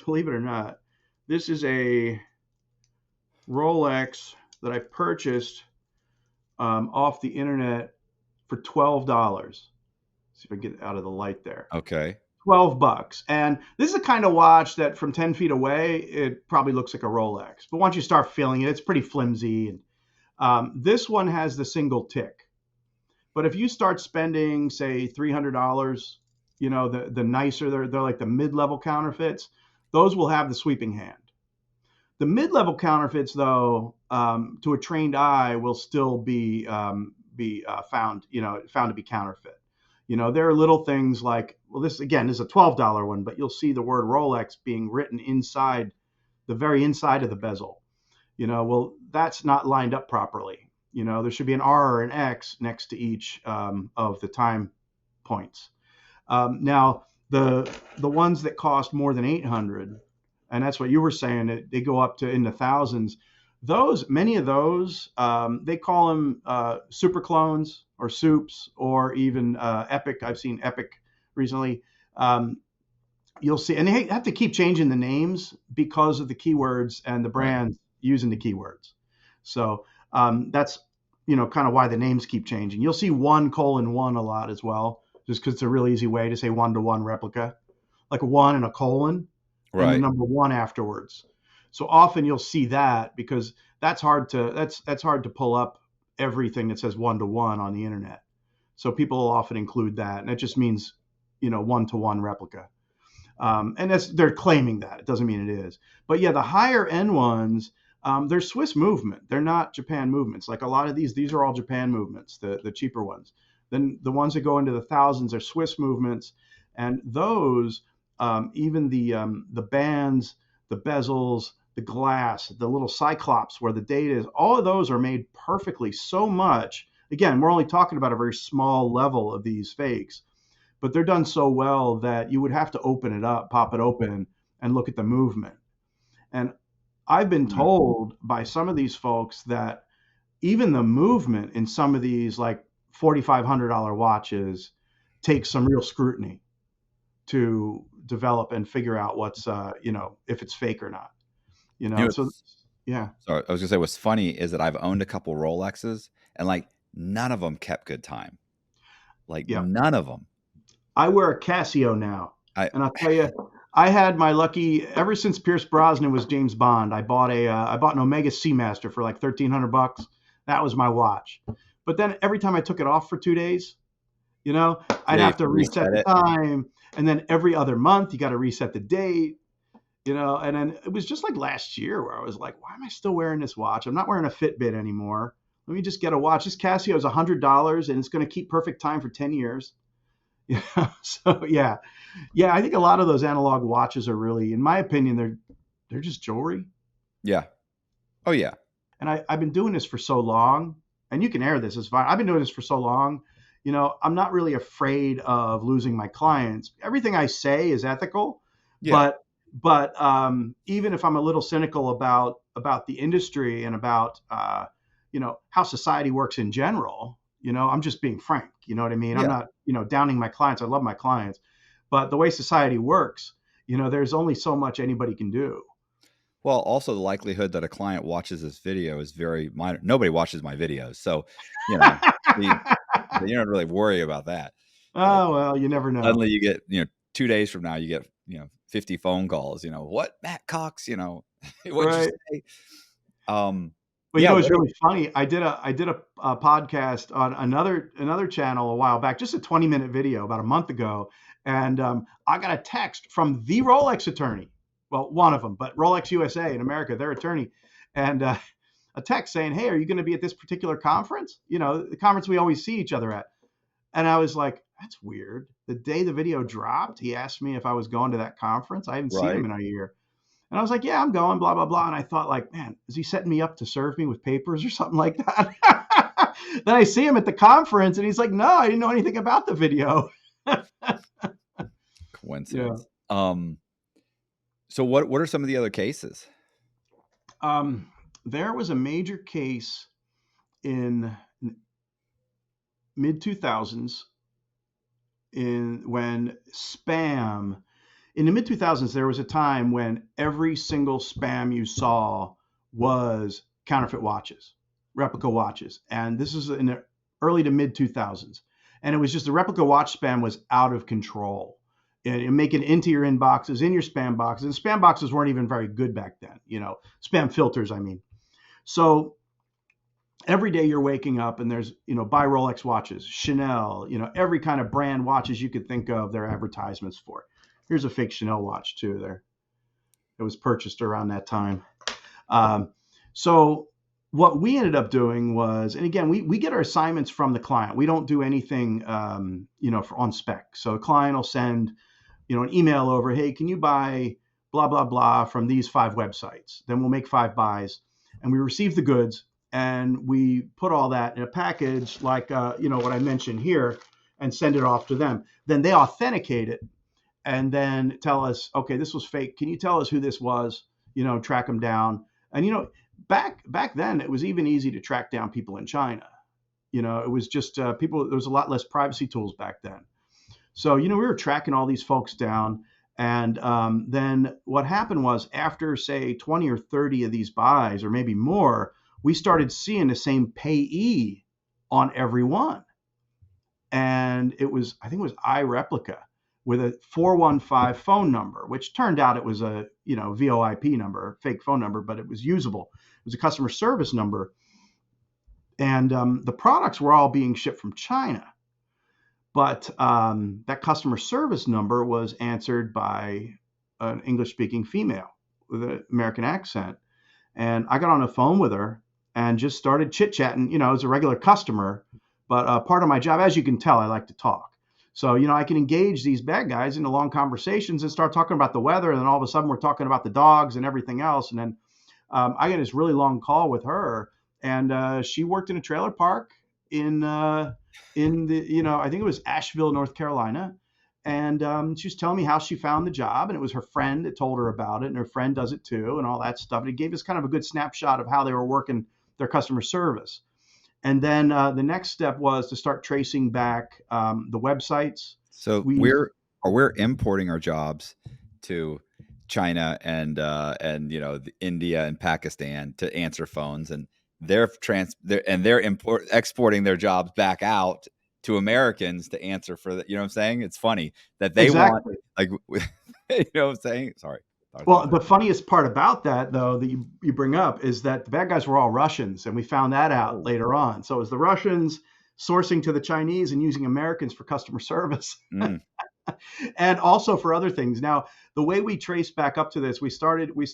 believe it or not, this is a Rolex that I purchased off the internet for $12. See if I can get out of the light there. Okay. $12. And this is the kind of watch that from 10 feet away, it probably looks like a Rolex. But once you start feeling it, it's pretty flimsy. And this one has the single tick. But if you start spending, say, $300, the nicer, they're like the mid-level counterfeits, those will have the sweeping hand. The mid-level counterfeits, though, to a trained eye, will still be found to be counterfeit. There are little things like, well, this is a $12 one, but you'll see the word Rolex being written inside the very inside of the bezel. Well, that's not lined up properly. There should be an R or an X next to each of the time points. Now, the ones that cost more than $800, and that's what you were saying, they go up to in the thousands. Many of those, they call them super clones or soups or even Epic. I've seen Epic recently. You'll see, and they have to keep changing the names because of the keywords and the brands using the keywords. So that's, kind of why the names keep changing. You'll see 1:1 a lot as well, just because it's a real easy way to say 1-to-1 replica, like a 1 and a colon and the number 1 afterwards. So often you'll see that because that's hard to pull up everything that says 1-to-1 on the internet. So people will often include that, and it just means 1-to-1 replica. And they're claiming that. It doesn't mean it is. But yeah, the higher end ones, they're Swiss movement. They're not Japan movements. Like a lot of these are all Japan movements, the cheaper ones. Then the ones that go into the thousands are Swiss movements. And those, even the bands, the bezels, the glass, the little cyclops where the date is, all of those are made perfectly so much. Again, we're only talking about a very small level of these fakes, but they're done so well that you would have to open it up, pop it open, and look at the movement. And I've been told by some of these folks that even the movement in some of these like $4,500 watches takes some real scrutiny to develop and figure out what's, if it's fake or not. So yeah. So I was gonna say, what's funny is that I've owned a couple Rolexes and like none of them kept good time. Like none of them. I wear a Casio now, and I'll tell you, I had my lucky ever since Pierce Brosnan was James Bond. I bought an Omega Seamaster for like $1,300. That was my watch. But then every time I took it off for 2 days, I'd have to reset the time, and then every other month you got to reset the date. And then it was just like last year where I was like, why am I still wearing this watch? I'm not wearing a Fitbit anymore. Let me just get a watch. This Casio is $100 and it's going to keep perfect time for 10 years. So yeah, I think a lot of those analog watches are really, in my opinion, they're just jewelry. Yeah. Oh yeah. And I've been doing this for so long, and you can air this, it's fine. I've been doing this for so long, I'm not really afraid of losing my clients. Everything I say is ethical, but even if I'm a little cynical about the industry and about how society works in general, I'm just being frank. You know what I mean? Yeah. I'm not downing my clients. I love my clients, but the way society works, there's only so much anybody can do. Well, also the likelihood that a client watches this video is very minor. Nobody watches my videos, so you don't really worry about that. Oh, well, you never know. Suddenly you get 2 days from now you get 50 phone calls. What, Matt Cox? What'd you say? But it's really funny. I did a podcast on another channel a while back, just a 20-minute video about a month ago, and I got a text from the Rolex attorney. Well, one of them, but Rolex USA in America, their attorney, and a text saying, "Hey, are you going to be at this particular conference? The conference we always see each other at." And I was like, "That's weird." The day the video dropped, he asked me if I was going to that conference. I haven't seen him in a year. And I was like, "Yeah, I'm going, blah, blah, blah." And I thought like, man, is he setting me up to serve me with papers or something like that? Then I see him at the conference and he's like, "No, I didn't know anything about the video." Coincidence. So what are some of the other cases? There was a major case in mid 2000s when spam in the mid 2000s. There was a time when every single spam you saw was counterfeit watches, replica watches, and this is in the early to mid 2000s, and it was just the replica watch spam was out of control, and make it into your inboxes, in your spam boxes, and spam boxes weren't even very good back then, spam filters, I mean. So every day you're waking up and there's, buy Rolex watches, Chanel, every kind of brand watches you could think of, their advertisements for. Here's a fake Chanel watch too there. It was purchased around that time. So what we ended up doing was, and again, we get our assignments from the client. We don't do anything, on spec. So a client will send, an email over, hey, can you buy blah, blah, blah from these 5 websites? Then we'll make 5 buys and we receive the goods. And we put all that in a package like, what I mentioned here, and send it off to them. Then they authenticate it and then tell us, okay, this was fake. Can you tell us who this was? Track them down. And, back then, it was even easy to track down people in China. It was just people, there was a lot less privacy tools back then. So, we were tracking all these folks down. And then what happened was after, say, 20 or 30 of these buys, or maybe more, we started seeing the same payee on every one. And I think it was iReplica with a 415 phone number, which turned out it was a, VoIP number, fake phone number, but it was usable. It was a customer service number. And the products were all being shipped from China. But that customer service number was answered by an English-speaking female with an American accent. And I got on the phone with her and just started chit-chatting, as a regular customer. But part of my job, as you can tell, I like to talk. So, I can engage these bad guys into long conversations and start talking about the weather. And then all of a sudden we're talking about the dogs and everything else. And then I got this really long call with her. And she worked in a trailer park in the, I think it was Asheville, North Carolina. And she was telling me how she found the job. And it was her friend that told her about it. And her friend does it too and all that stuff. And it gave us kind of a good snapshot of how they were working their customer service. And then the next step was to start tracing back the websites. So we're importing our jobs to China and India and Pakistan to answer phones, and they're exporting their jobs back out to Americans to answer for the, you know what I'm saying? It's funny that they want, like, you know what I'm saying? Sorry. Well, the funniest part about that, though, that you bring up is that the bad guys were all Russians, and we found that out later on. So it was the Russians sourcing to the Chinese and using Americans for customer service, and also for other things. Now, the way we traced back up to this, we started with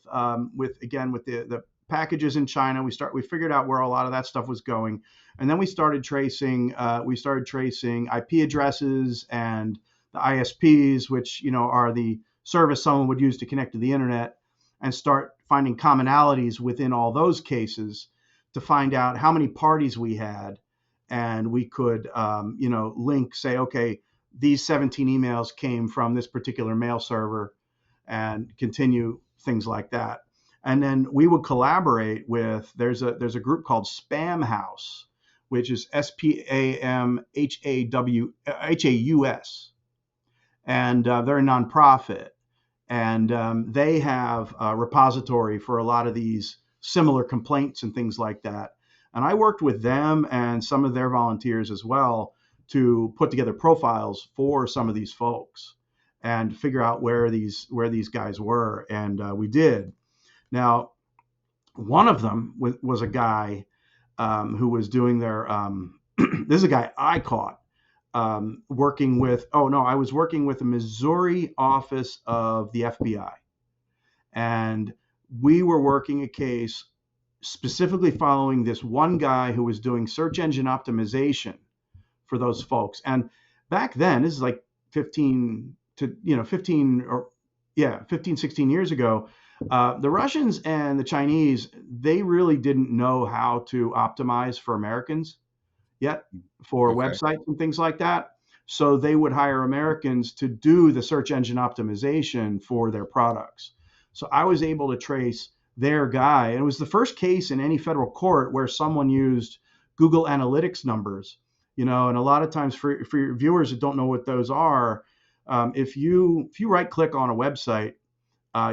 the packages in China. We figured out where a lot of that stuff was going, and then we started tracing IP addresses and the ISPs, which are the service someone would use to connect to the internet, and start finding commonalities within all those cases to find out how many parties we had. And we could, link, say, okay, these 17 emails came from this particular mail server, and continue things like that. And then we would collaborate with, there's a group called Spam House, which is SPAMHAUS. And they're a nonprofit, and they have a repository for a lot of these similar complaints and things like that. And I worked with them and some of their volunteers as well to put together profiles for some of these folks and figure out where these guys were, and we did. Now, one of them was a guy who was doing their. This is a guy I caught. I was working with the Missouri office of the FBI. And we were working a case specifically following this one guy who was doing search engine optimization for those folks. And back then, this is like 15, 16 years ago, the Russians and the Chinese, they really didn't know how to optimize for Americans yet for websites and things like that. So they would hire Americans to do the search engine optimization for their products. So I was able to trace their guy. And it was the first case in any federal court where someone used Google Analytics numbers, and a lot of times for your viewers that don't know what those are, if you right click on a website,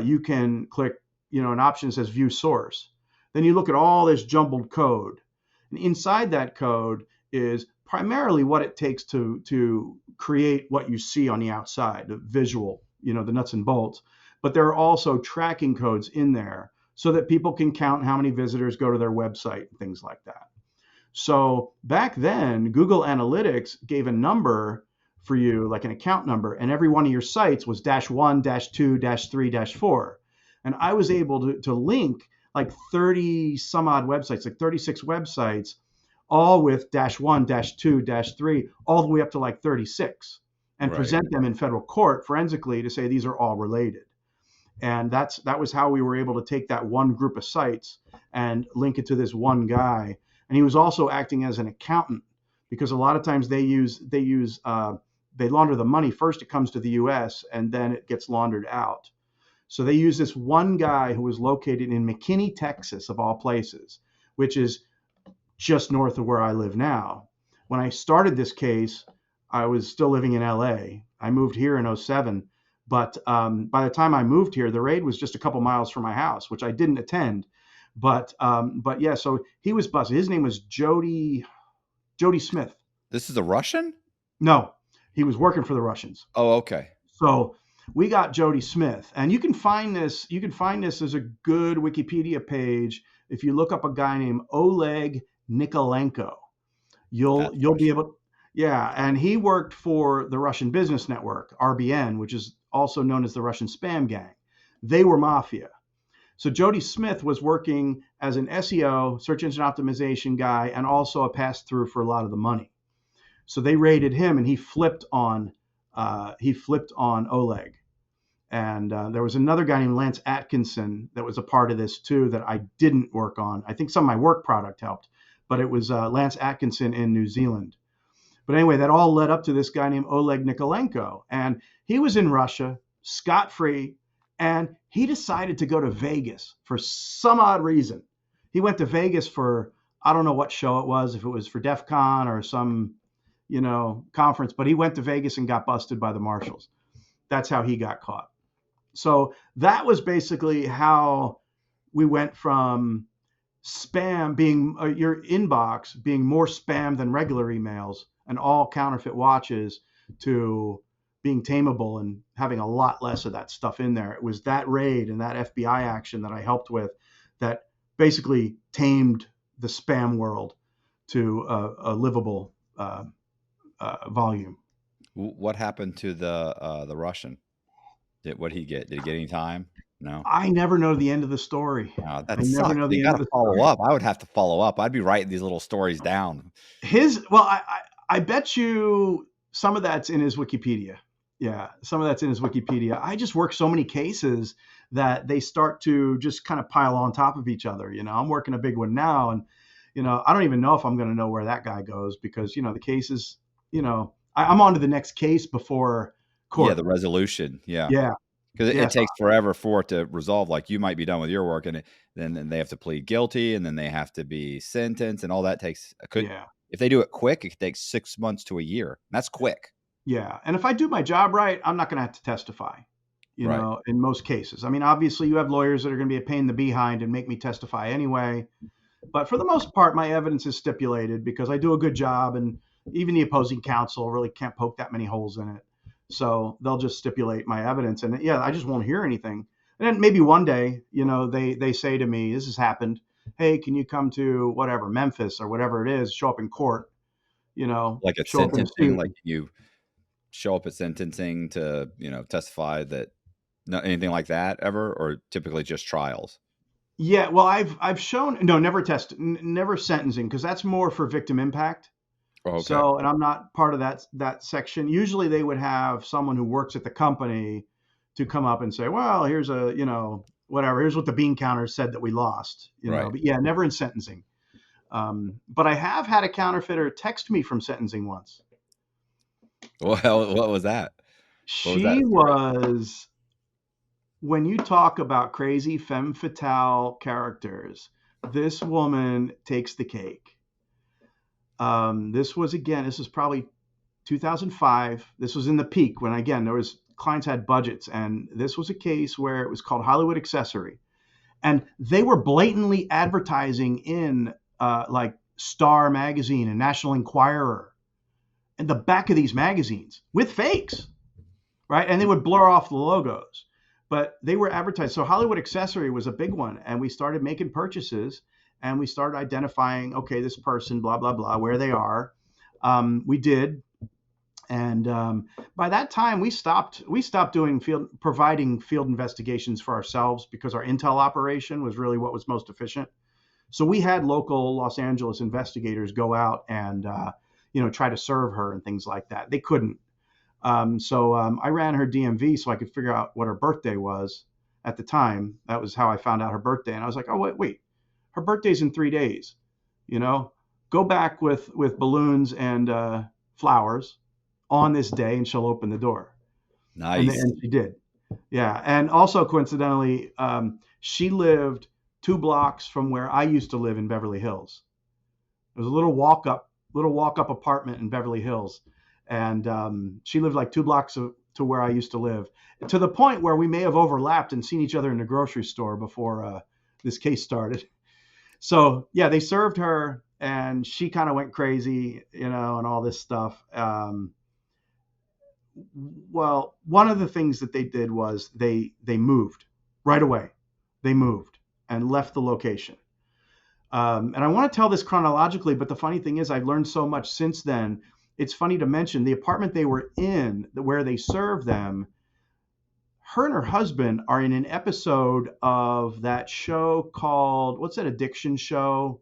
you can click, an option that says view source. Then you look at all this jumbled code. And inside that code is primarily what it takes to create what you see on the outside, the visual, the nuts and bolts. But there are also tracking codes in there so that people can count how many visitors go to their website and things like that. So back then, Google Analytics gave a number for you, like an account number, and every one of your sites was -1, -2, -3, -4. And I was able to link like 30 some odd websites, like 36 websites, all with -1, -2, -3, all the way up to like 36, and present them in federal court forensically to say these are all related. And that was how we were able to take that one group of sites and link it to this one guy. And he was also acting as an accountant, because a lot of times they launder the money. First, it comes to the U.S. and then it gets laundered out. So they use this one guy who was located in McKinney, Texas, of all places, which is just north of where I live now. When I started this case, I was still living in LA. I moved here in 2007. But by the time I moved here, the raid was just a couple miles from my house, which I didn't attend. But yeah, so he was busted. His name was Jody Smith. This is a Russian? No, he was working for the Russians. Oh, okay. So we got Jody Smith, and you can find this. You can find this as a good Wikipedia page if you look up a guy named Oleg Nikolenko. You'll be able. Yeah, and he worked for the Russian Business Network, RBN, which is also known as the Russian Spam Gang. They were mafia. So Jody Smith was working as an SEO, search engine optimization guy, and also a pass-through for a lot of the money. So they raided him, and he flipped on Oleg. And there was another guy named Lance Atkinson that was a part of this too that I didn't work on. I think some of my work product helped, but it was Lance Atkinson in New Zealand. But anyway, that all led up to this guy named Oleg Nikolenko. And he was in Russia, scot-free, and he decided to go to Vegas for some odd reason. He went to Vegas for, I don't know what show it was, if it was for DEF CON or some, conference, but he went to Vegas and got busted by the marshals. That's how he got caught. So that was basically how we went from spam being, your inbox being more spam than regular emails and all counterfeit watches, to being tameable and having a lot less of that stuff in there. It was that raid and that FBI action that I helped with that basically tamed the spam world to a livable volume. What happened to the Russian? What did he get? Did he get any time? No. I never know the end of the story. Oh, that sucks. Never know the end of the follow story. Up. I would have to follow up. I'd be writing these little stories down. I bet you some of that's in his Wikipedia. Yeah, some of that's in his Wikipedia. I just work so many cases that they start to just kind of pile on top of each other. I'm working a big one now, and I don't even know if I'm going to know where that guy goes, because the case is, I'm on to the next case before court. Yeah, the resolution. Yeah. Yeah. Because it takes forever for it to resolve. Like, you might be done with your work, and then they have to plead guilty, and then they have to be sentenced, and all that takes. If they do it quick, it takes 6 months to a year. That's quick. Yeah, and if I do my job right, I'm not going to have to testify. In most cases. I mean, obviously, you have lawyers that are going to be a pain in the behind and make me testify anyway. But for the most part, my evidence is stipulated because I do a good job, and even the opposing counsel really can't poke that many holes in it. So they'll just stipulate my evidence, and I just won't hear anything. And then maybe one day, they say to me, this has happened. Hey, can you come to whatever, Memphis or whatever it is, show up in court, like a sentencing, like you show up at sentencing to, testify that anything like that ever, or typically just trials? Yeah, well, I've shown, never sentencing, because that's more for victim impact. Oh, okay. So, and I'm not part of that section. Usually they would have someone who works at the company to come up and say, well, here's whatever, here's what the bean counter said that we lost, right. But yeah, never in sentencing. But I have had a counterfeiter text me from sentencing once. Well, what was that? What was that She story? was, when you talk about crazy femme fatale characters, this woman takes the cake. This was probably 2005. This was in the peak when, again, there was clients had budgets, and this was a case where it was called Hollywood Accessory, and they were blatantly advertising in like Star Magazine and National Enquirer in the back of these magazines with fakes, right? And they would blur off the logos, but they were advertised. So Hollywood Accessory was a big one, and we started making purchases, and we started identifying, okay, this person, blah blah blah, where they are. We did, and by that time we stopped doing providing field investigations for ourselves because our intel operation was really what was most efficient. So we had local Los Angeles investigators go out and try to serve her and things like that. They couldn't. So I ran her DMV so I could figure out what her birthday was at the time. That was how I found out her birthday. And I was like, oh, wait, her birthday's in 3 days. Go back with balloons and flowers on this day, and she'll open the door. Nice. And she did. Yeah. And also coincidentally, she lived 2 blocks from where I used to live in Beverly Hills. It was a little walk up apartment in Beverly Hills. And she lived like 2 blocks to where I used to live, to the point where we may have overlapped and seen each other in the grocery store before this case started. So yeah, they served her, and she kind of went crazy, and all this stuff. Well, one of the things that they did was they moved right away. They moved and left the location. And I want to tell this chronologically, but the funny thing is I've learned so much since then. It's funny to mention the apartment they were in, where they served them. Her and her husband are in an episode of that show called, what's that addiction show?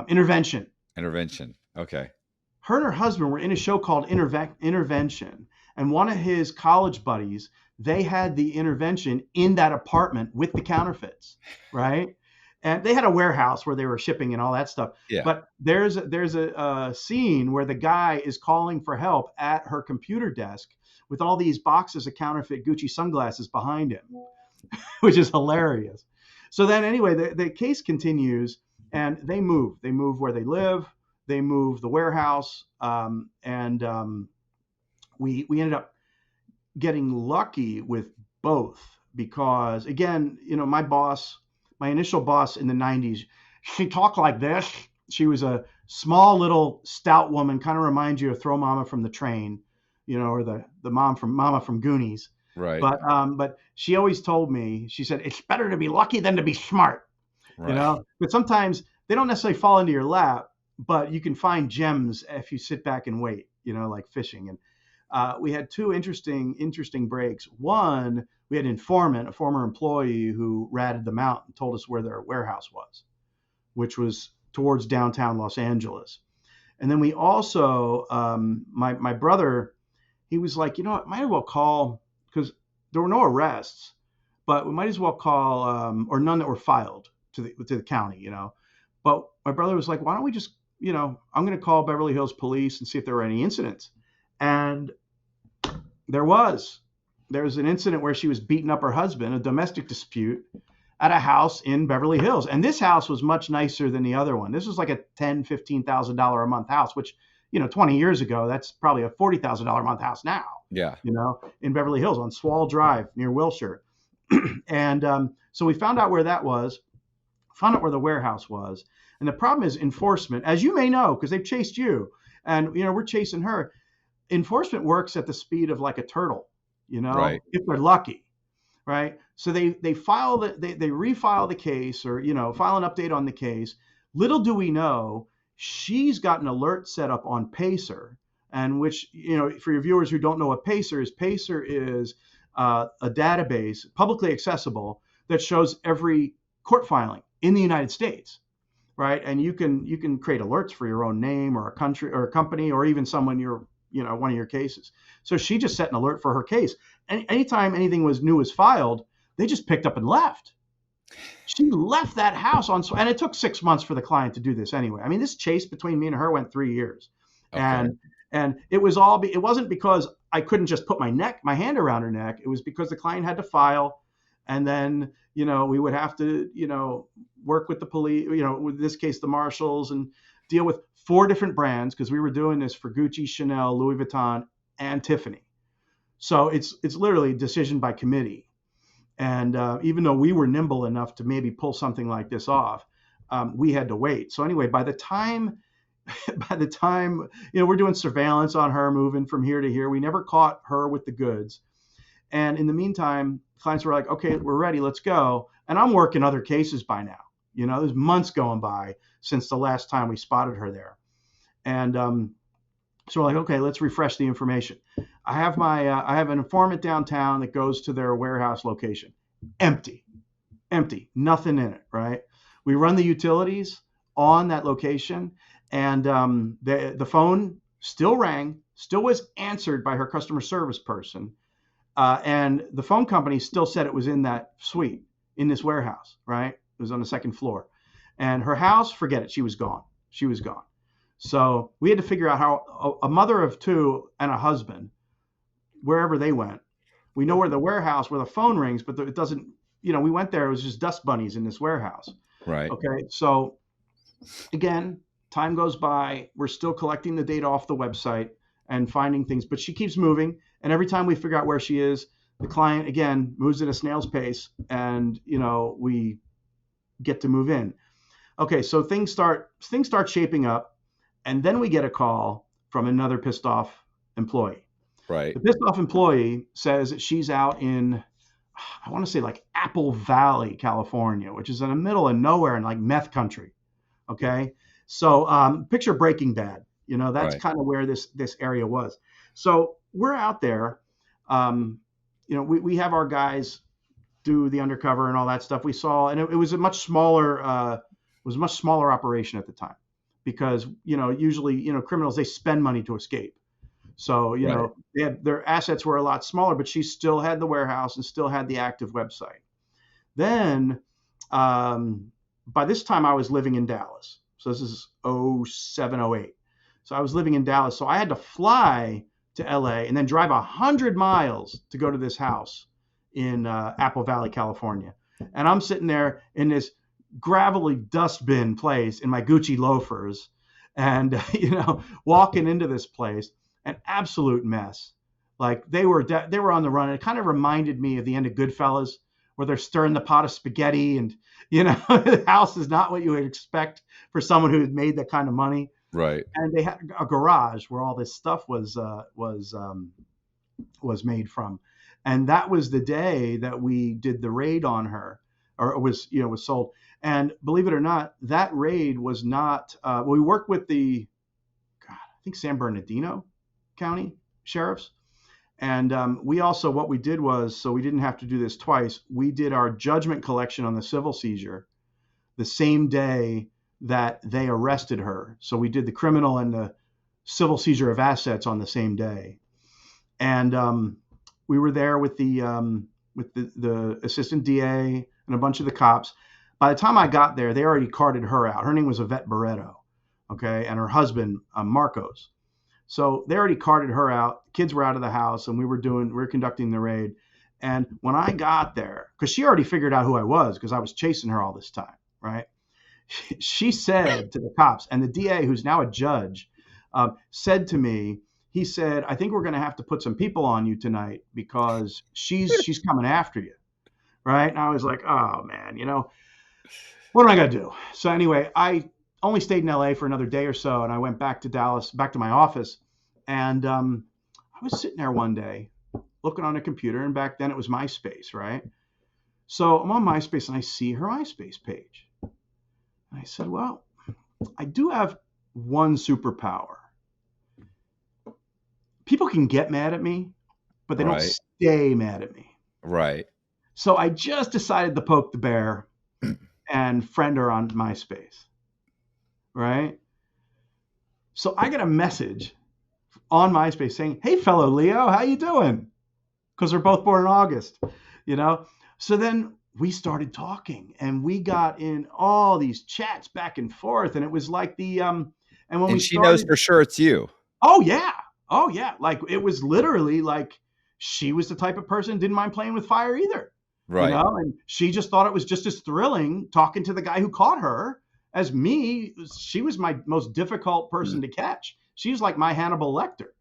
Intervention. Intervention. Okay. Her and her husband were in a show called Intervention. And one of his college buddies, they had the intervention in that apartment with the counterfeits, right? And they had a warehouse where they were shipping and all that stuff. Yeah. But there's a scene where the guy is calling for help at her computer desk with all these boxes of counterfeit Gucci sunglasses behind him, which is hilarious. So then anyway, the case continues, and they move. They move where they live. They move the warehouse. We ended up getting lucky with both because, again, my initial boss in the 90s, she talked like this. She was a small little stout woman, kind of reminds you of Throw Mama from the Train, or the Mama from Goonies. Right. But she always told me, she said, it's better to be lucky than to be smart. Right. But sometimes they don't necessarily fall into your lap, but you can find gems if you sit back and wait, like fishing. And we had 2 interesting breaks. One, we had an informant, a former employee, who ratted them out and told us where their warehouse was, which was towards downtown Los Angeles. And then we also, my brother, he was like, might as well call, because there were no arrests, but we might as well call, or none that were filed to the county, But my brother was like, why don't we just, I'm going to call Beverly Hills police and see if there were any incidents. And there was an incident where she was beating up her husband, a domestic dispute, at a house in Beverly Hills. And this house was much nicer than the other one. This was like a $10,000, $15,000 a month house, which, 20 years ago, that's probably a $40,000 a month house now. Yeah. In Beverly Hills on Swall Drive near Wilshire. And so we found out where that was, found out where the warehouse was. And the problem is enforcement, as you may know, because they've chased you and, we're chasing her. Enforcement works at the speed of like a turtle, Right. if they're lucky. Right. So they refile the case, or, file an update on the case. Little do we know, she's got an alert set up on Pacer, and which, for your viewers who don't know what Pacer is a database publicly accessible that shows every court filing in the United States. Right. And you can create alerts for your own name or a country or a company or even someone one of your cases. So she just set an alert for her case. And anytime anything was filed, they just picked up and left. She left that house and it took 6 months for the client to do this anyway. I mean, this chase between me and her went 3 years. Okay. And And it wasn't because I couldn't just put my hand around her neck. It was because the client had to file, and then, we would have to, work with the police, with this case, the marshals, and deal with 4 different brands, because we were doing this for Gucci, Chanel, Louis Vuitton, and Tiffany. So it's literally decision by committee. And even though we were nimble enough to maybe pull something like this off, we had to wait. So anyway, by the time, we're doing surveillance on her moving from here to here, we never caught her with the goods. And in the meantime, clients were like, okay, we're ready, let's go. And I'm working other cases by now. There's months going by since the last time we spotted her there. And so we're like, okay, let's refresh the information. I have an informant downtown that goes to their warehouse location. Empty, nothing in it, right? We run the utilities on that location, and the phone still rang, still was answered by her customer service person. And the phone company still said it was in that suite, in this warehouse, right? It was on the 2nd floor. And her house, forget it, she was gone. So we had to figure out how a mother of 2 and a husband, wherever they went, we know where the warehouse, where the phone rings, but it doesn't, we went there, it was just dust bunnies in this warehouse. Right. Okay. So again, time goes by, we're still collecting the data off the website and finding things, but she keeps moving. And every time we figure out where she is, the client again moves at a snail's pace, and we get to move in. Okay, so things start shaping up, and then we get a call from another pissed off employee. Right. The pissed off employee says that she's out in, I want to say like Apple Valley, California, which is in the middle of nowhere in like meth country. Okay, so picture Breaking Bad. That's Right. kind of where this area was. So we're out there. We have our guys do the undercover and all that stuff. We saw, and it was a much smaller operation at the time, because usually criminals, they spend money to escape. So right. Their assets were a lot smaller, but she still had the warehouse and still had the active website. Then by this time I was living in Dallas. So this is 07, 08. So I was living in Dallas. So I had to fly to LA and then drive 100 miles to go to this house in Apple Valley, California. And I'm sitting there in this gravelly dustbin place in my Gucci loafers, and walking into this place, an absolute mess. Like they were on the run. It kind of reminded me of the end of Goodfellas, where they're stirring the pot of spaghetti, and the house is not what you would expect for someone who had made that kind of money. Right. And they had a garage where all this stuff was made from. And that was the day that we did the raid on her, or it was sold. And believe it or not, that raid was not, we worked with I think San Bernardino County sheriffs. And we also, what we did was, so we didn't have to do this twice, we did our judgment collection on the civil seizure the same day that they arrested her. So we did the criminal and the civil seizure of assets on the same day. And we were there with the assistant DA and a bunch of the cops. By the time I got there, they already carted her out. Her name was Yvette Barreto, okay, and her husband, Marcos. So they already carted her out. The kids were out of the house, and we were conducting the raid. And when I got there, because she already figured out who I was, because I was chasing her all this time, right? She said to the cops, and the DA, who's now a judge, said to me, he said, I think we're going to have to put some people on you tonight, because she's coming after you, right? And I was like, oh, man, what am I going to do? So anyway, I only stayed in LA for another day or so, and I went back to Dallas, back to my office. And I was sitting there one day looking on a computer, and back then it was MySpace, right? So I'm on MySpace, and I see her MySpace page. And I said, well, I do have one superpower. People can get mad at me, but they don't stay mad at me. Right. So I just decided to poke the bear and friend her on MySpace. Right. So I get a message on MySpace saying, hey, fellow Leo, how you doing? Because we're both born in August, So then we started talking, and we got in all these chats back and forth. And it was like and when she knows for sure it's you. Oh, yeah. Oh yeah, like it was literally like she was the type of person who didn't mind playing with fire either. Right. And she just thought it was just as thrilling talking to the guy who caught her as me. She was my most difficult person to catch. She's like my Hannibal Lecter,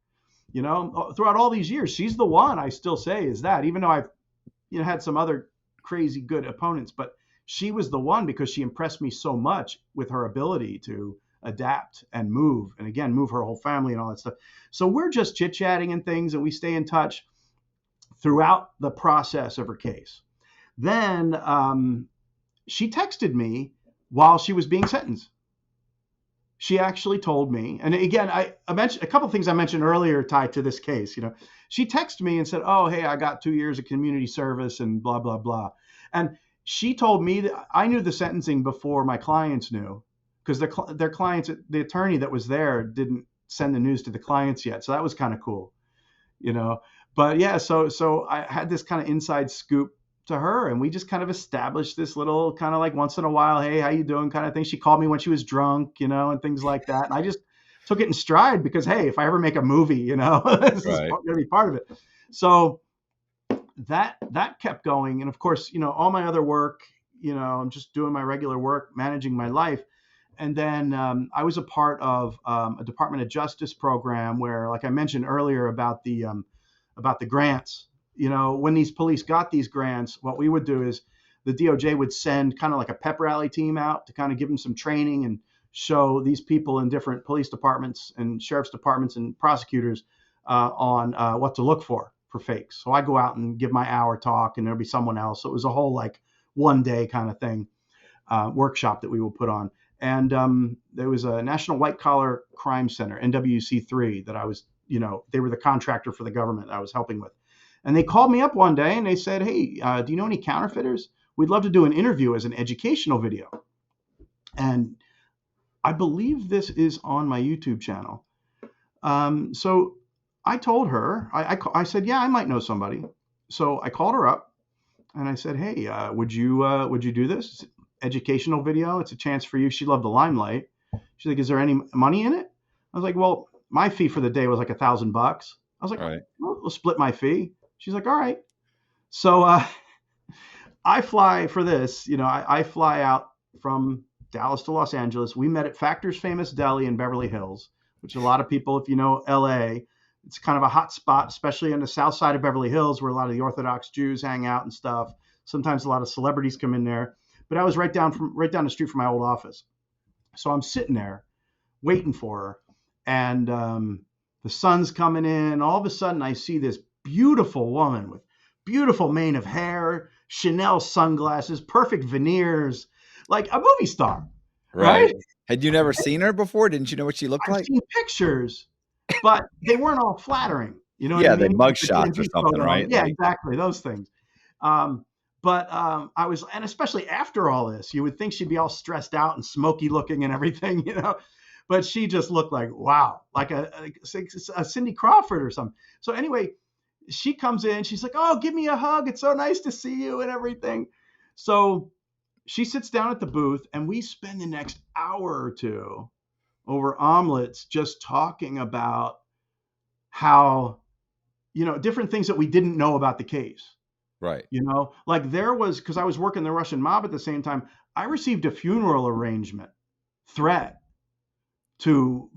throughout all these years. She's the one I still say is that, even though I've, had some other crazy good opponents, but she was the one because she impressed me so much with her ability to adapt and move, and again, move her whole family and all that stuff. So we're just chit-chatting and things, and we stay in touch throughout the process of her case. Then she texted me while she was being sentenced. She actually told me, and again, I mentioned a couple of things I mentioned earlier tied to this case. She texted me and said, "Oh, hey, I got 2 years of community service and blah, blah, blah." And she told me that I knew the sentencing before my clients knew, because their clients, the attorney that was there didn't send the news to the clients yet. So that was kind of cool, But yeah, so I had this kind of inside scoop to her, and we just kind of established this little kind of like once in a while, hey, how you doing kind of thing. She called me when she was drunk, and things like that. And I just took it in stride because, hey, if I ever make a movie, this is going to be part of it. So that kept going. And of course, all my other work, I'm just doing my regular work, managing my life. And then I was a part of a Department of Justice program where, like I mentioned earlier about the grants, when these police got these grants, what we would do is the DOJ would send kind of like a pep rally team out to kind of give them some training and show these people in different police departments and sheriff's departments and prosecutors on what to look for fakes. So I go out and give my hour talk, and there'll be someone else. So it was a whole like one day kind of thing, workshop that we will put on. And there was a National White Collar Crime Center, NWC3, that I was, they were the contractor for the government that I was helping with. And they called me up one day and they said, "Hey, do you know any counterfeiters? We'd love to do an interview as an educational video." And I believe this is on my YouTube channel. So I told her, I said, "Yeah, I might know somebody." So I called her up and I said, "Hey, would you do this? Educational video. It's a chance for you." She loved the limelight. She's like, "Is there any money in it?" I was like, "Well, my fee for the day was like $1,000. I was like, Right. we'll split my fee." She's like, "All right." So I fly for this, I fly out from Dallas to Los Angeles. We met at Factor's Famous Deli in Beverly Hills, which a lot of people, if you know LA, it's kind of a hot spot, especially on the south side of Beverly Hills, where a lot of the Orthodox Jews hang out and stuff. Sometimes a lot of celebrities come in there. But I was right down the street from my old office. So I'm sitting there waiting for her, and the sun's coming in. All of a sudden, I see this beautiful woman with beautiful mane of hair, Chanel sunglasses, perfect veneers, like a movie star. Right? Had you never seen her before? Didn't you know what she looked like? I've seen pictures, but they weren't all flattering. You know what Yeah, I mean? the mug shots or something, right? Yeah, exactly. Those things. But I was, and especially after all this, you would think she'd be all stressed out and smoky looking and everything, but she just looked like, wow, like a Cindy Crawford or something. So anyway, she comes in, she's like, "Oh, give me a hug. It's so nice to see you," and everything. So she sits down at the booth, and we spend the next hour or two over omelets just talking about how, different things that we didn't know about the case. Right. Like there was, because I was working the Russian mob at the same time, I received a funeral arrangement threat to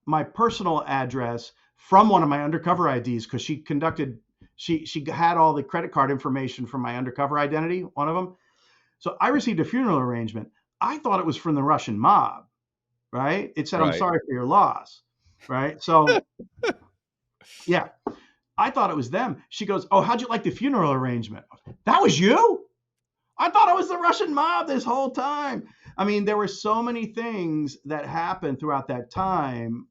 my personal address from one of my undercover IDs, because she had all the credit card information from my undercover identity, one of them. So I received a funeral arrangement. I thought it was from the Russian mob, right? It said, "I'm sorry for your loss," right? So yeah. I thought it was them. She goes, "Oh, how'd you like the funeral arrangement?" "That was you? I thought it was the Russian mob this whole time." I mean, there were so many things that happened throughout that time,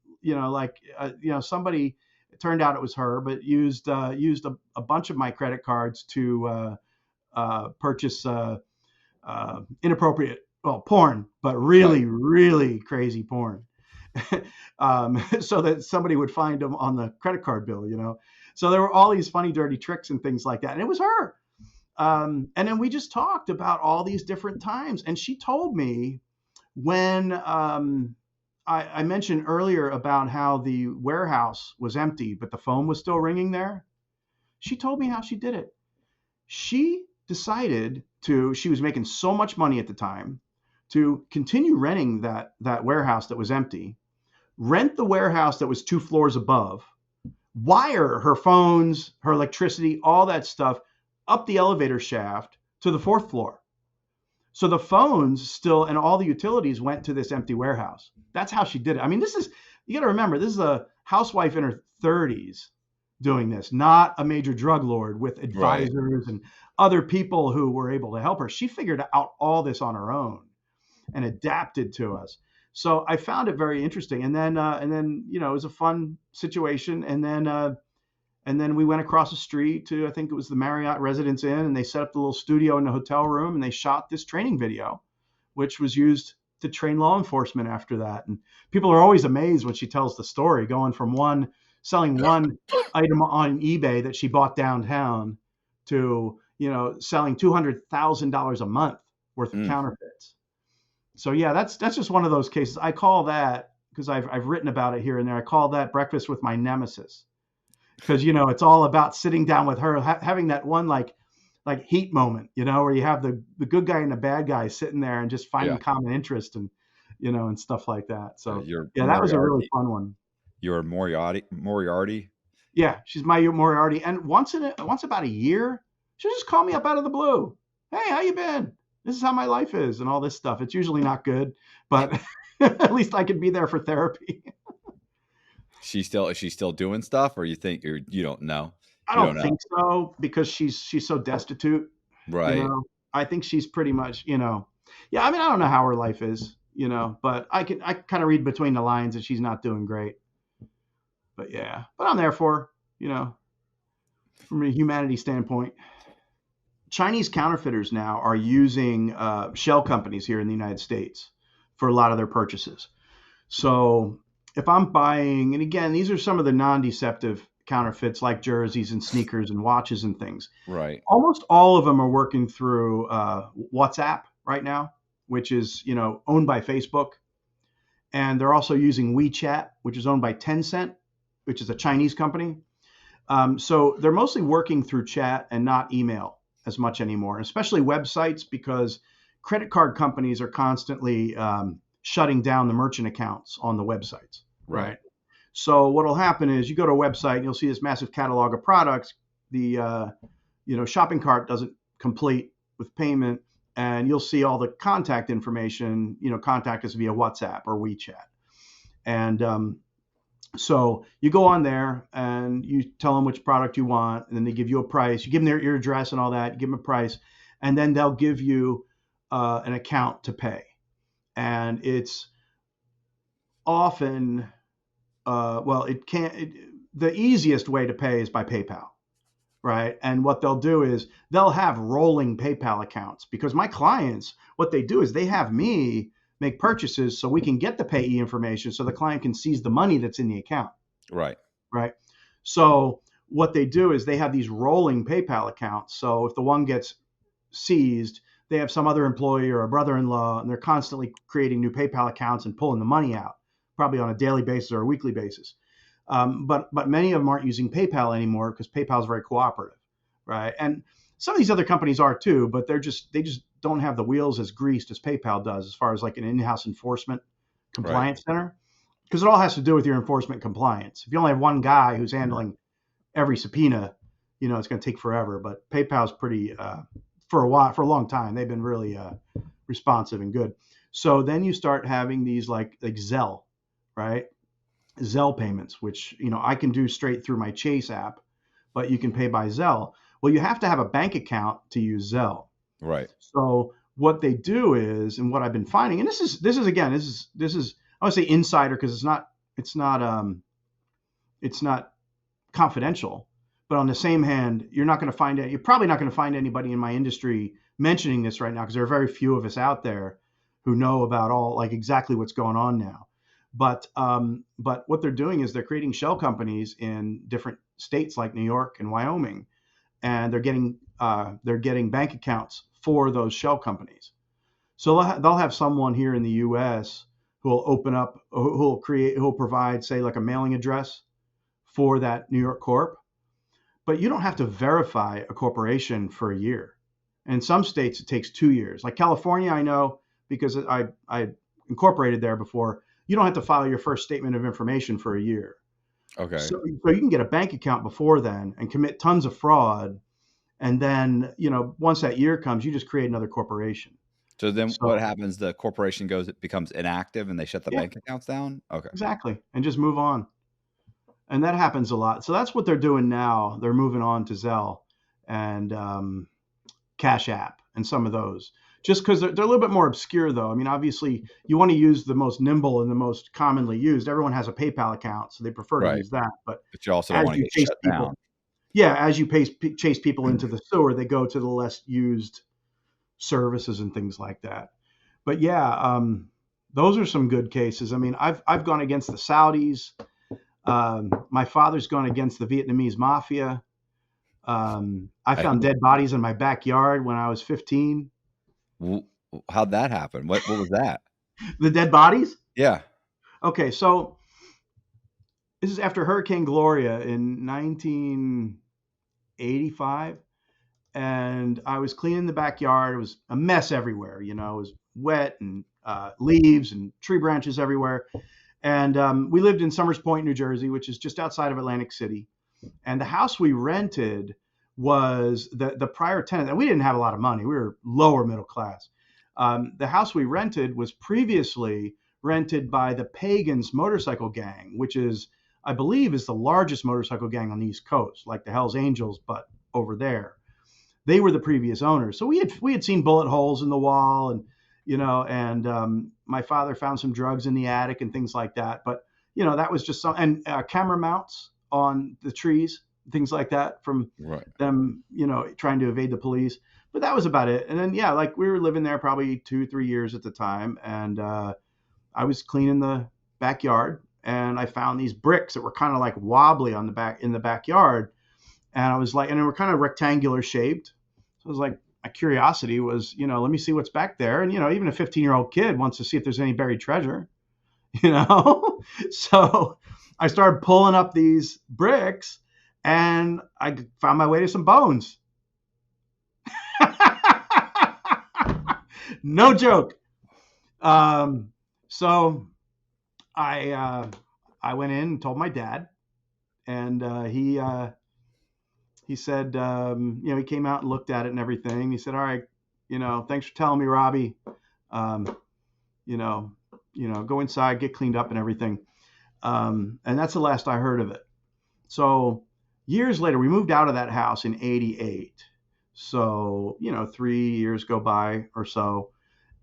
somebody, it turned out it was her, but used a bunch of my credit cards to purchase inappropriate, porn, but really, really crazy porn. So that somebody would find them on the credit card bill, So there were all these funny, dirty tricks and things like that. And it was her. And then we just talked about all these different times. And she told me when I mentioned earlier about how the warehouse was empty, but the phone was still ringing there. She told me how she did it. She decided she was making so much money at the time to continue renting that warehouse that was empty, rent the warehouse that was 2 floors above, wire her phones, her electricity, all that stuff up the elevator shaft to the 4th floor. So the phones still and all the utilities went to this empty warehouse. That's how she did it. I mean, you got to remember, this is a housewife in her 30s doing this, not a major drug lord with advisors and other people who were able to help her. She figured out all this on her own and adapted to us. So I found it very interesting. And then it was a fun situation. And then we went across the street to, I think it was the Marriott Residence Inn, and they set up the little studio in the hotel room, and they shot this training video, which was used to train law enforcement after that. And people are always amazed when she tells the story, going from selling one item on eBay that she bought downtown to, selling $200,000 a month worth of counterfeits. So yeah, that's just one of those cases. I call that, because I've written about it here and there, I call that breakfast with my nemesis. Because it's all about sitting down with her, having that one like heat moment, where you have the good guy and the bad guy sitting there and just finding common interest and and stuff like that. So that was a really fun one. You're Moriarty. Yeah, she's my Moriarty, and once about a year, she'll just call me up out of the blue. Hey, how you been? This is how my life is, and all this stuff. It's usually not good, but at least I can be there for therapy. Is she still doing stuff, or you don't know? I don't think so, because she's so destitute. Right. I think she's pretty much, yeah, I mean, I don't know how her life is, but I kind of read between the lines that she's not doing great. But yeah, I'm there for her, from a humanity standpoint. Chinese counterfeiters now are using shell companies here in the United States for a lot of their purchases. So if I'm buying, and again, these are some of the non-deceptive counterfeits like jerseys and sneakers and watches and things. Right. Almost all of them are working through WhatsApp right now, which is, owned by Facebook. And they're also using WeChat, which is owned by Tencent, which is a Chinese company. So they're mostly working through chat and not email as much anymore, especially websites, because credit card companies are constantly shutting down the merchant accounts on the websites. Right. So what'll happen is you go to a website and you'll see this massive catalog of products. The shopping cart doesn't complete with payment, and you'll see all the contact information. Contact us via WhatsApp or WeChat, and so you go on there and you tell them which product you want, and then they give you a price. You give them your address and all that. You give them a price, and then they'll give you an account to pay. And it's often, the easiest way to pay is by PayPal, right? And what they'll do is they'll have rolling PayPal accounts, because my clients, what they do is they have me make purchases so we can get the payee information so the client can seize the money that's in the account. Right. Right. So what they do is they have these rolling PayPal accounts. So if the one gets seized, they have some other employee or a brother-in-law, and they're constantly creating new PayPal accounts and pulling the money out, probably on a daily basis or a weekly basis. But many of them aren't using PayPal anymore, because PayPal is very cooperative, right? And some of these other companies are too, but they just don't have the wheels as greased as PayPal does, as far as like an in-house enforcement compliance center, because it all has to do with your enforcement compliance. If you only have one guy who's handling every subpoena, it's going to take forever. But PayPal's pretty, for a long time, they've been really responsive and good. So then you start having these like Zelle, right? Zelle payments, which, I can do straight through my Chase app, but you can pay by Zelle. Well, you have to have a bank account to use Zelle. Right. So what they do is, and what I've been finding, and this is I want to say insider, because it's not confidential, but on the same hand, you're probably not going to find anybody in my industry mentioning this right now, because there are very few of us out there who know about all, like, exactly what's going on now. But what they're doing is they're creating shell companies in different states like New York and Wyoming, and they're getting bank accounts for those shell companies. So they'll have someone here in the U.S. who will open up, who will provide, say, like a mailing address for that New York corp. But you don't have to verify a corporation for a year. And in some states, it takes 2 years. Like California, I know because I incorporated there before. You don't have to file your first statement of information for a year. Okay. So you can get a bank account before then and commit tons of fraud. And then, once that year comes, you just create another corporation. So then So, what happens? The corporation it becomes inactive and they shut the yeah, bank accounts down? Okay. exactly. And just move on. And that happens a lot. So that's what they're doing now. They're moving on to Zelle and Cashapp and some of those. Just because they're a little bit more obscure, though. I mean, obviously, you want to use the most nimble and the most commonly used. Everyone has a PayPal account, so they prefer to Right. use that. But But you also don't as want to you get chase shut people, down. yeah, as you chase people into the sewer, they go to the less used services and things like that. But yeah, those are some good cases. I mean, I've gone against the Saudis. My father's gone against the Vietnamese mafia. I found dead bodies in my backyard when I was 15. How'd that happen? What was that? The dead bodies? Yeah. Okay, so this is after Hurricane Gloria in 1985. And I was cleaning the backyard. It was a mess everywhere. It was wet and leaves and tree branches everywhere. And we lived in Summers Point, New Jersey, which is just outside of Atlantic City. And the house we rented was the prior tenant. And we didn't have a lot of money. We were lower middle class. The house we rented was previously rented by the Pagans motorcycle gang, which I believe, is the largest motorcycle gang on the East Coast, like the Hells Angels, but over there. They were the previous owners. So we had seen bullet holes in the wall, and my father found some drugs in the attic and things like that. But that was just and camera mounts on the trees, things like that from them, trying to evade the police. But that was about it. And then like we were living there probably 2-3 years at the time, and I was cleaning the backyard, and I found these bricks that were kind of like wobbly in the backyard. And I was like, and they were kind of rectangular shaped. So I was like, my curiosity was, let me see what's back there. And, even a 15-year-old kid wants to see if there's any buried treasure, So I started pulling up these bricks, and I found my way to some bones. No joke. So I went in and told my dad, and he said, he came out and looked at it and everything. He said, all right, thanks for telling me, Robbie. Go inside, get cleaned up and everything. And that's the last I heard of it. So years later, we moved out of that house in 88. So, 3 years go by or so.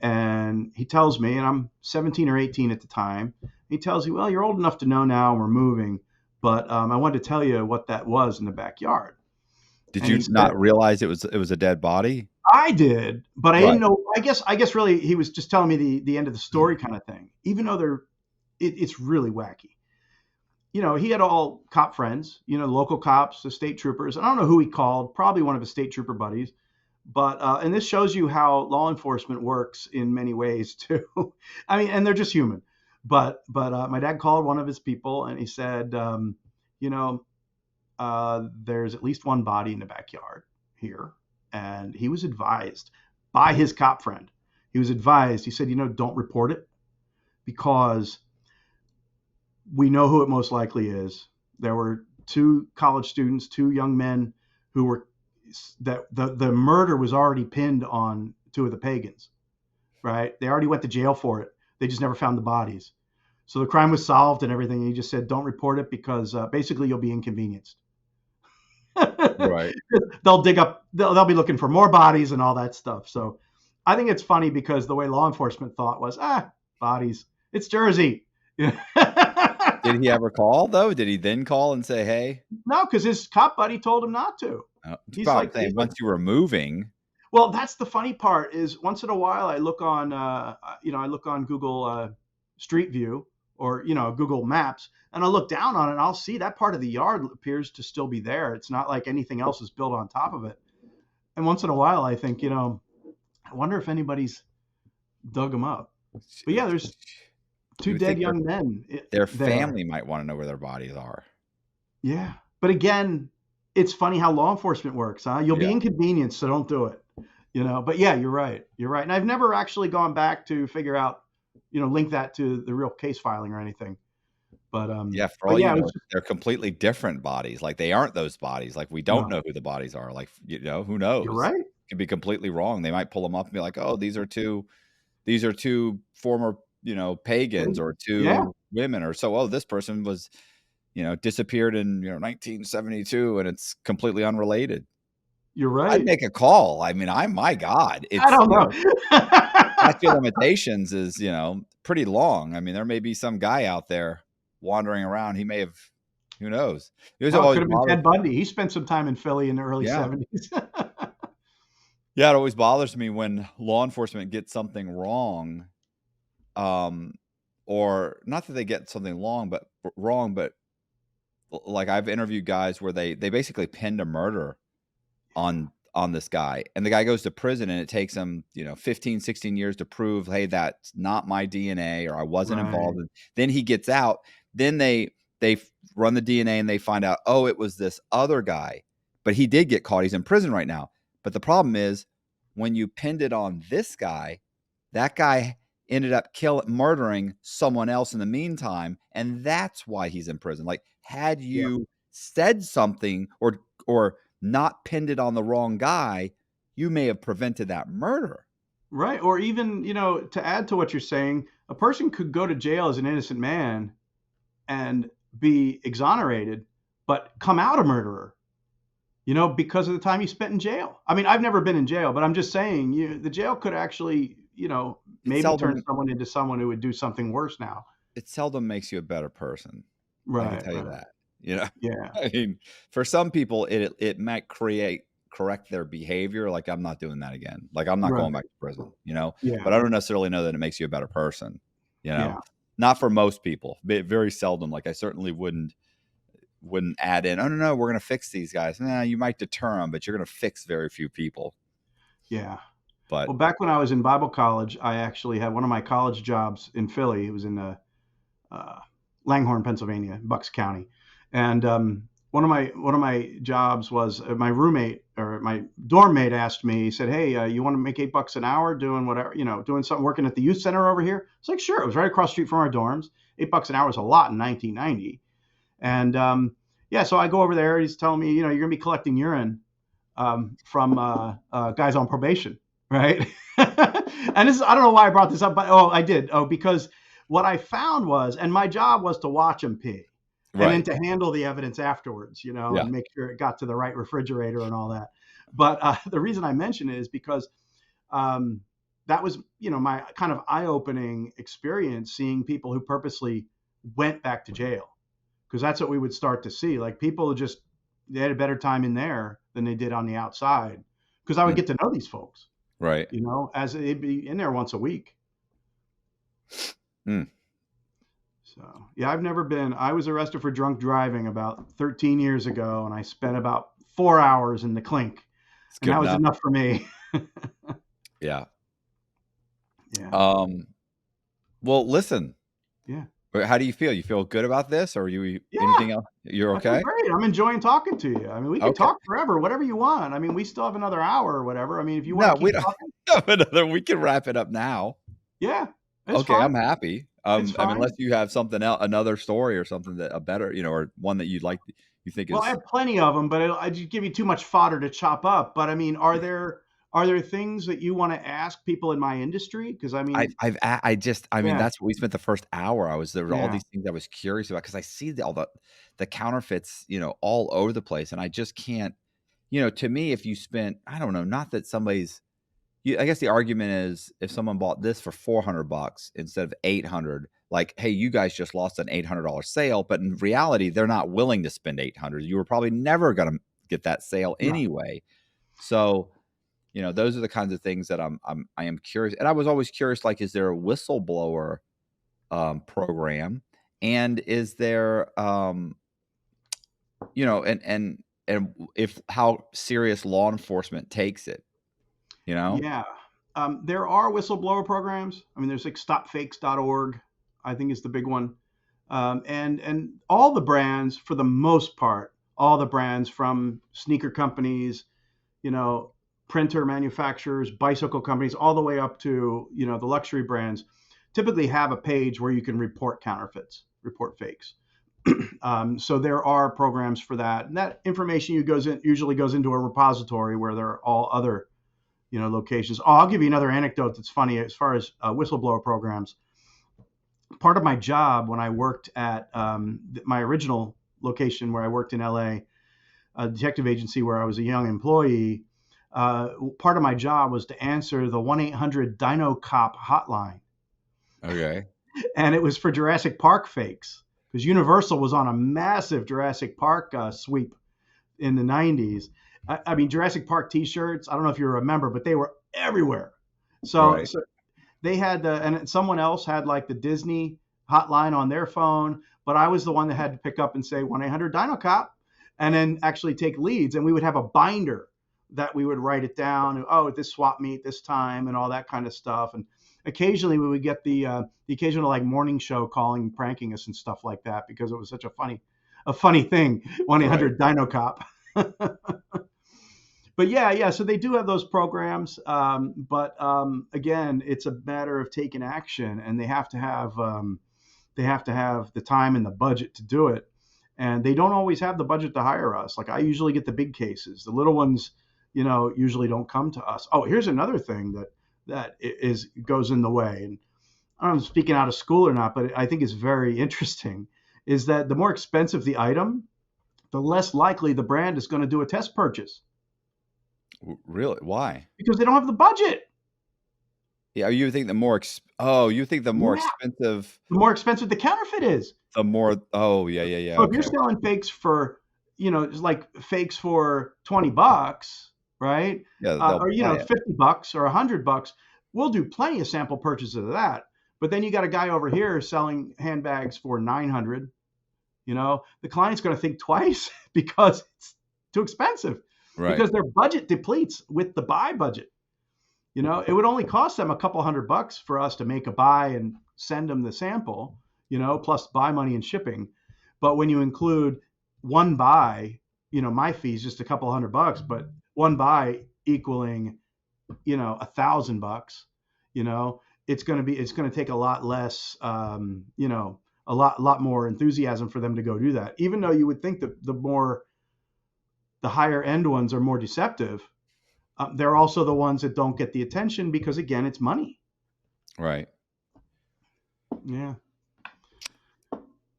And he tells me, and I'm 17 or 18 at the time, he tells me, well, you're old enough to know now, we're moving. But I wanted to tell you what that was in the backyard. Did you not realize it was a dead body? I did, but I didn't know. I guess really he was just telling me the end of the story kind of thing. Even though it's really wacky. He had all cop friends, local cops, the state troopers. I don't know who he called, probably one of his state trooper buddies. But and this shows you how law enforcement works in many ways too. I mean, and they're just human. But my dad called one of his people, and he said, there's at least one body in the backyard here. And he was advised by his cop friend. He said, don't report it, because we know who it most likely is. There were 2 college students, 2 young men who were, that the murder was already pinned on 2 of the Pagans, right? They already went to jail for it. They just never found the bodies. So the crime was solved and everything. And he just said, don't report it, because basically you'll be inconvenienced. Right. They'll dig up, they'll be looking for more bodies and all that stuff. So I think it's funny, because the way law enforcement thought was, bodies, it's Jersey. Did he ever call though? Did he then call and say, hey? No, because his cop buddy told him not to. He's like, once you were moving. Well, that's the funny part, is once in a while I look on, Google Street View, or, Google Maps, and I'll look down on it and I'll see that part of the yard appears to still be there. It's not like anything else is built on top of it. And once in a while I think, I wonder if anybody's dug them up. But yeah, there's Two You would dead think young men their there. family might want to know where their bodies are. Yeah. But again, it's funny how law enforcement works, huh? You'll be Yeah. inconvenienced, so don't do it. But yeah, you're right. You're right. And I've never actually gone back to figure out, link that to the real case filing or anything. But Yeah, for but all you yeah, it know, was just, they're completely different bodies. Like, they aren't those bodies. Like, we don't no, know who the bodies are. Like, who you're knows? right. Could be completely wrong. They might pull them up and be like, "Oh, these are two former, pagans, or Yeah, two women, or so. Oh, this person was, disappeared in, 1972, and it's completely unrelated." you're I'd right. make a call. I mean, my God, I it's, don't know. statute of limitations is, pretty long. I mean, there may be some guy out there wandering around. He may have, who knows? Here's what Well, it always could have been bothers Ted Bundy. He spent some time in Philly in the early Yeah. 70s. Yeah, it always bothers me when law enforcement gets something wrong, um, or not that they get something wrong, but like, I've interviewed guys where they basically pinned a murder on this guy, and the guy goes to prison, and it takes him 15, 16 years to prove, hey, that's not my DNA, or I wasn't involved. Right. And then he gets out. Then they run the DNA, and they find out, oh, it was this other guy, but he did get caught. He's in prison right now. But the problem is, when you pinned it on this guy, that guy ended up murdering someone else in the meantime, and that's why he's in prison. Like, had Yeah. you said something, or not pinned it on the wrong guy, you may have prevented that murder. Right. Or even, to add to what you're saying, a person could go to jail as an innocent man and be exonerated, but come out a murderer, because of the time he spent in jail. I mean, I've never been in jail, but I'm just saying, the jail could actually, It maybe turn seldom someone into someone who would do something worse now. it seldom makes you a better person. I can Right. tell you Right. that. You know, Yeah. I mean, for some people, it might correct their behavior. Like, I'm not doing that again. Like, I'm not Right. going back to prison. Yeah. But I don't necessarily know that it makes you a better person. You know, Yeah. not for most people. Very seldom. Like, I certainly wouldn't add in, oh, no, we're going to fix these guys. Nah, you might deter them, but you're going to fix very few people. Yeah. But Well, back when I was in Bible college, I actually had one of my college jobs in Philly. It was in Langhorne, Pennsylvania, Bucks County, and one of my jobs was my roommate or my dorm mate asked me. He said, "Hey, you want to make $8 an hour doing whatever, doing something, working at the youth center over here?" It's like, sure. It was right across the street from our dorms. $8 an hour was a lot in 1990, and yeah, so I go over there. He's telling me, you're going to be collecting urine from guys on probation, right? And I don't know why I brought this up, but I did. Because what I found was, and my job was to watch them pee, and then right. to handle the evidence afterwards, Yeah. and make sure it got to the right refrigerator and all that. But the reason I mention it is because that was, my kind of eye-opening experience, seeing people who purposely went back to jail, because that's what we would start to see. Like, people just, they had a better time in there than they did on the outside, because I would get to know these folks, Right. as they'd be in there once a week. Mm. So yeah, I was arrested for drunk driving about 13 years ago, and I spent about 4 hours in the clink, It's and good that was enough. enough for me. Yeah. Yeah. Well, listen, Yeah. how do you feel? You feel good about this, or are you Yeah. anything else? You're I feel okay? great. I'm enjoying talking to you. I mean, we could Okay. talk forever, whatever you want. I mean, we still have another hour or whatever. I mean, if you want No, to we keep don't talking, have another. We can wrap it up now. yeah, it's Okay, I'm fine. happy. It's I mean, unless fine. you have something else, another story or something that a better, or one that you think Well, I is. have plenty of them, but I just give you too much fodder to chop up. But I mean, are there things that you want to ask people in my industry? Because I mean, I mean, yeah, that's what we spent the first hour. There were all yeah, these things I was curious about, because I see all the counterfeits, all over the place, and I just can't. To me, if you spent, I don't know, not that somebody's. I guess the argument is, if someone bought this for $400 instead of 800, like, hey, you guys just lost an $800 sale, but in reality, they're not willing to spend 800. You were probably never going to get that sale right, anyway. So, those are the kinds of things that I am curious. And I was always curious, like, is there a whistleblower program, and is there, and if how serious law enforcement takes it, yeah. There are whistleblower programs. I mean, there's like stopfakes.org. I think is the big one. And all the brands, for the most part, all the brands from sneaker companies, printer manufacturers, bicycle companies, all the way up to, the luxury brands, typically have a page where you can report counterfeits, report fakes. So there are programs for that, and that information usually goes into a repository where there are all other, locations. Oh, I'll give you another anecdote that's funny as far as whistleblower programs. Part of my job when I worked at my original location where I worked in LA, a detective agency where I was a young employee, part of my job was to answer the 1-800-DINO-COP hotline. Okay. And it was for Jurassic Park fakes, because Universal was on a massive Jurassic Park sweep in the 90s. I mean, Jurassic Park t-shirts, I don't know if you remember, but they were everywhere. So they had and someone else had like the Disney hotline on their phone, but I was the one that had to pick up and say 1-800-DINO-COP and then actually take leads. And we would have a binder that we would write it down. Oh, at this swap meet this time and all that kind of stuff. And occasionally we would get the occasional like morning show calling, pranking us and stuff like that, because it was such a funny thing, 1-800-DINO-COP. But yeah. So they do have those programs, but again, it's a matter of taking action, and they have to have the time and the budget to do it, and they don't always have the budget to hire us. Like I usually get the big cases, the little ones, usually don't come to us. Oh, here's another thing that goes in the way, and I don't know if I'm speaking out of school or not, but I think it's very interesting, is that the more expensive the item, the less likely the brand is going to do a test purchase. Really? Why? Because they don't have the budget. Yeah, you think the more expensive, the more expensive the counterfeit is. The more, yeah. So if you're selling fakes for, like fakes for $20, right? Yeah, or $50 or $100, we'll do plenty of sample purchases of that. But then you got a guy over here selling handbags for $900. The client's going to think twice because it's too expensive. Right. Because their budget depletes with the buy budget. It would only cost them a couple $100 for us to make a buy and send them the sample, plus buy money and shipping. But when you include one buy, my fee is just a couple $100, but one buy equaling, $1,000, it's going to take a lot less, a lot more enthusiasm for them to go do that. Even though you would think that the higher end ones are more deceptive, they're also the ones that don't get the attention because, again, it's money. Right. Yeah.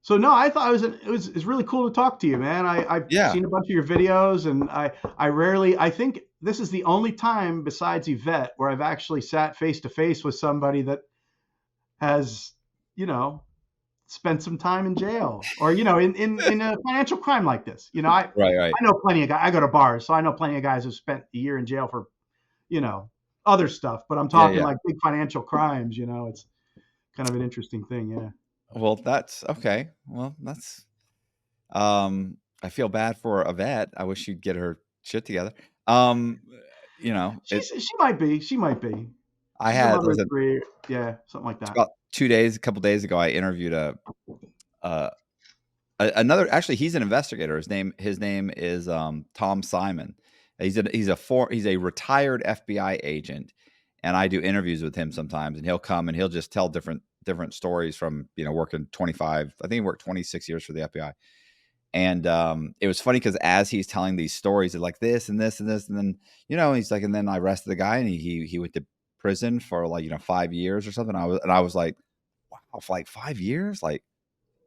So no, I thought it was really cool to talk to you, man. I've seen a bunch of your videos, and I think this is the only time besides Yvette where I've actually sat face to face with somebody that has, spent some time in jail, or in a financial crime like this. I know plenty of guys. I go to bars, so I know plenty of guys who spent a year in jail for other stuff, but I'm talking like big financial crimes. It's kind of an interesting thing. Yeah. Well, that's okay. Well, that's I feel bad for Yvette. I wish she'd get her shit together. She might be. I had something like that. About a couple days ago, I interviewed another. Actually, he's an investigator. His name is Tom Simon. He's a retired FBI agent, and I do interviews with him sometimes. And he'll come and he'll just tell different stories from working 25. I think he worked 26 years for the FBI. And it was funny because as he's telling these stories, of like this and this and this, and then he's like, and then I arrested the guy, and he went to prison for 5 years or something. I was like, wow, for 5 years,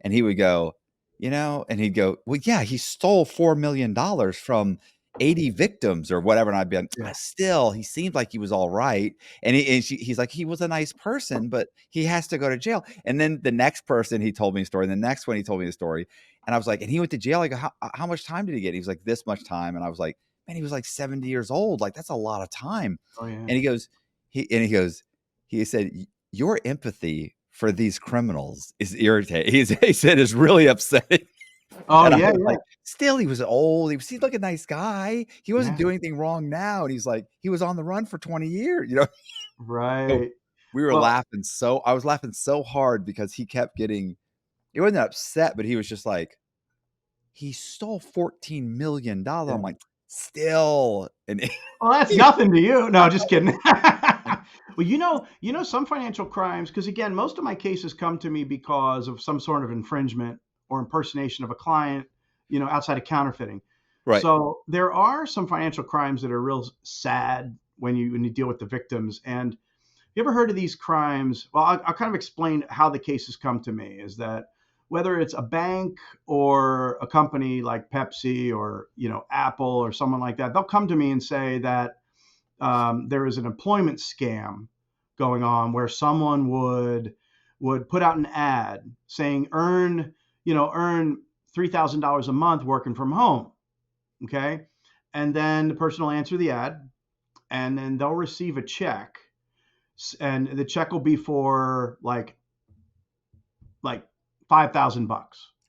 and he would go, and he'd go, well, yeah, he stole $4 million from 80 victims or whatever. And I'd be like, still, he seemed like he was all right. And he's like, he was a nice person, but he has to go to jail. And then the next person, he told me a story. And the next one, he told me a story. And I was like, and he went to jail. I go, how much time did he get? He was like, this much time. And I was like, man, he was 70 years old. That's a lot of time. Oh, yeah. And he said, your empathy for these criminals is irritating. He said, it's really upsetting. Oh, yeah. Still, he was old. He seemed like a nice guy. He wasn't doing anything wrong now. And he's like, he was on the run for 20 years, Right. We were Well, laughing I was laughing so hard because he kept getting, he wasn't upset, but he was just like, he stole $14 million. yeah. I'm like, still. And Well, that's nothing to you. No, just kidding. Well, some financial crimes, because again, most of my cases come to me because of some sort of infringement or impersonation of a client, outside of counterfeiting. right. So there are some financial crimes that are real sad when you deal with the victims. And you ever heard of these crimes? Well, I'll kind of explain how the cases come to me. Is that whether it's a bank or a company like Pepsi or Apple or someone like that, they'll come to me and say that there is an employment scam going on where someone would put out an ad saying earn $3,000 a month working from home. Okay, and then the person will answer the ad, and then they'll receive a check, and the check will be for like $5,000,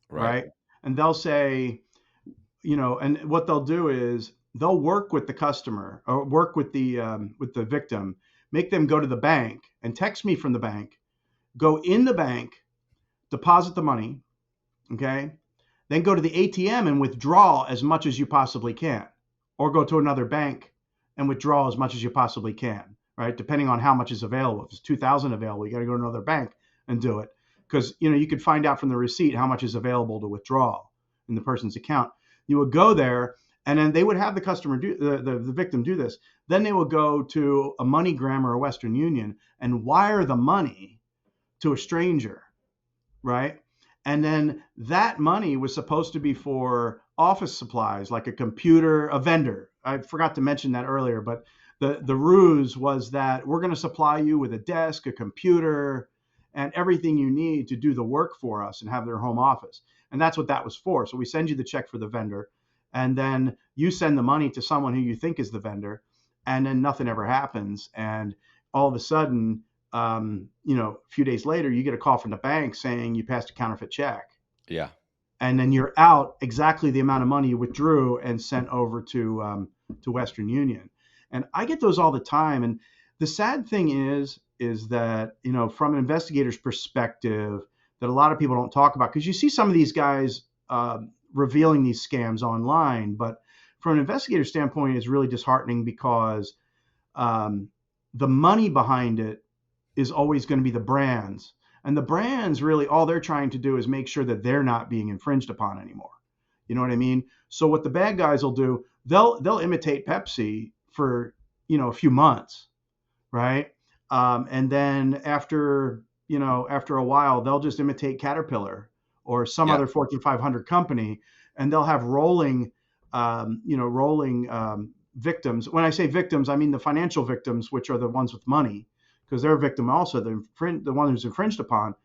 right? And they'll say, and what they'll do is they'll work with the customer or work with the victim, make them go to the bank and text me from the bank, go in the bank, deposit the money, okay, then go to the ATM and withdraw as much as you possibly can, or go to another bank and withdraw as much as you possibly can, right? Depending on how much is available. If there's 2,000 available, you got to go to another bank and do it, because you could find out from the receipt how much is available to withdraw in the person's account. You would go there, and then they would have the customer do the victim do this. Then they would go to a MoneyGram or a Western Union and wire the money to a stranger, right? And then that money was supposed to be for office supplies, like a computer, a vendor. I forgot to mention that earlier, but the ruse was that we're going to supply you with a desk, a computer, and everything you need to do the work for us and have their home office. And that's what that was for. So we send you the check for the vendor, and then you send the money to someone who you think is the vendor, and then nothing ever happens. And all of a sudden, a few days later, you get a call from the bank saying you passed a counterfeit check. Yeah. And then you're out exactly the amount of money you withdrew and sent over to Western Union. And I get those all the time. And the sad thing is that, from an investigator's perspective, that a lot of people don't talk about, because you see some of these guys revealing these scams online. But from an investigator standpoint, it's really disheartening because the money behind it is always going to be the brands. And the brands, really, all they're trying to do is make sure that they're not being infringed upon anymore. You know what I mean? So what the bad guys will do, they'll imitate Pepsi for, a few months, right? And then after a while, they'll just imitate Caterpillar or some other Fortune 500 company, and they'll have rolling victims. When I say victims, I mean the financial victims, which are the ones with money, because they're a victim also, the one who's infringed upon.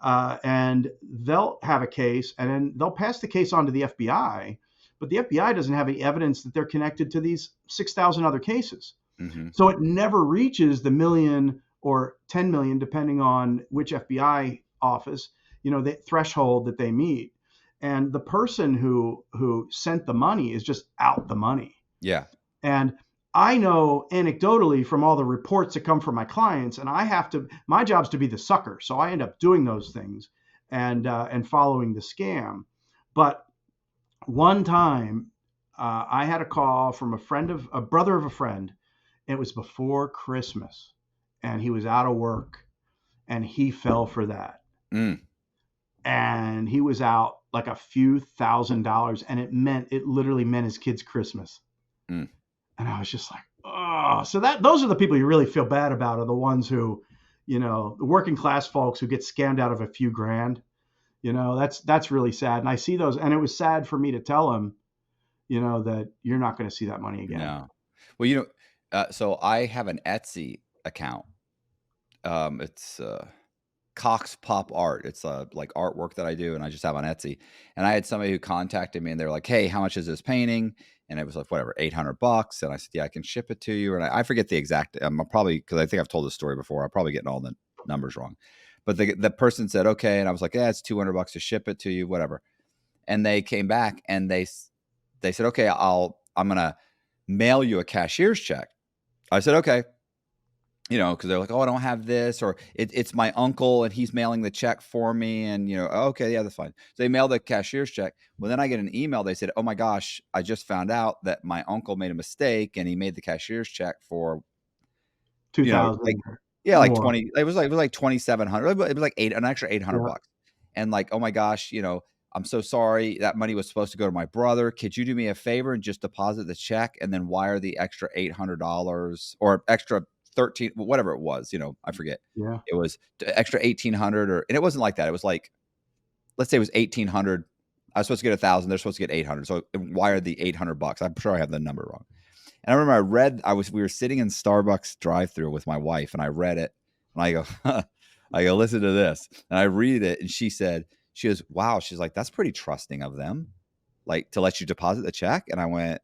And they'll have a case, and then they'll pass the case on to the FBI, but the FBI doesn't have any evidence that they're connected to these 6,000 other cases. Mm-hmm. So it never reaches the million or 10 million, depending on which FBI office, the threshold that they meet. And the person who sent the money is just out the money. Yeah. And I know anecdotally from all the reports that come from my clients, and my job's to be the sucker. So I end up doing those things and following the scam. But one time I had a call from a brother of a friend. It was before Christmas, and he was out of work, and he fell for that. And he was out like a few $1,000s, and it literally meant his kid's Christmas. And I was just like, oh, so those are the people you really feel bad about, are the ones who, the working class folks who get scammed out of a few grand. That's really sad. And I see those, and it was sad for me to tell him, that you're not going to see that money again. No. Well, so I have an Etsy account. It's Cox Pop Art. It's like artwork that I do, and I just have on Etsy. And I had somebody who contacted me, and they're like, "Hey, how much is this painting?" And it was like, whatever, $800. And I said, "Yeah, I can ship it to you." And I forget the exact. I'm probably, because I think I've told this story before, I'm probably getting all the numbers wrong. But the person said, "Okay," and I was like, "Yeah, it's $200 to ship it to you, whatever." And they came back and they said, "Okay, I'm gonna mail you a cashier's check." I said, "Okay." you know, because they're like, oh, I don't have this, or it's my uncle and he's mailing the check for me. And, you know, okay, yeah, that's fine. So they mail the cashier's check. Well, then I get an email. They said, oh my gosh, I just found out that my uncle made a mistake and he made the cashier's check for, you know, 2,000 like, or yeah, like more. 20, it was like 2,700. It was like an extra 800 Yeah. bucks. And like, oh my gosh, you know, I'm so sorry. That money was supposed to go to my brother. Could you do me a favor and just deposit the check and then wire the extra $800 or extra 13, whatever it was, you know, I forget. Yeah. It was extra 1,800 and it wasn't like that. It was like, let's say it was 1,800. I was supposed to get 1,000. They're supposed to get 800. So it wired the 800 bucks. I'm sure I have the number wrong. And I remember we were sitting in Starbucks drive-through with my wife and I read it and I go, listen to this. And I read it and she goes, wow. She's like, that's pretty trusting of them, like to let you deposit the check. And I went,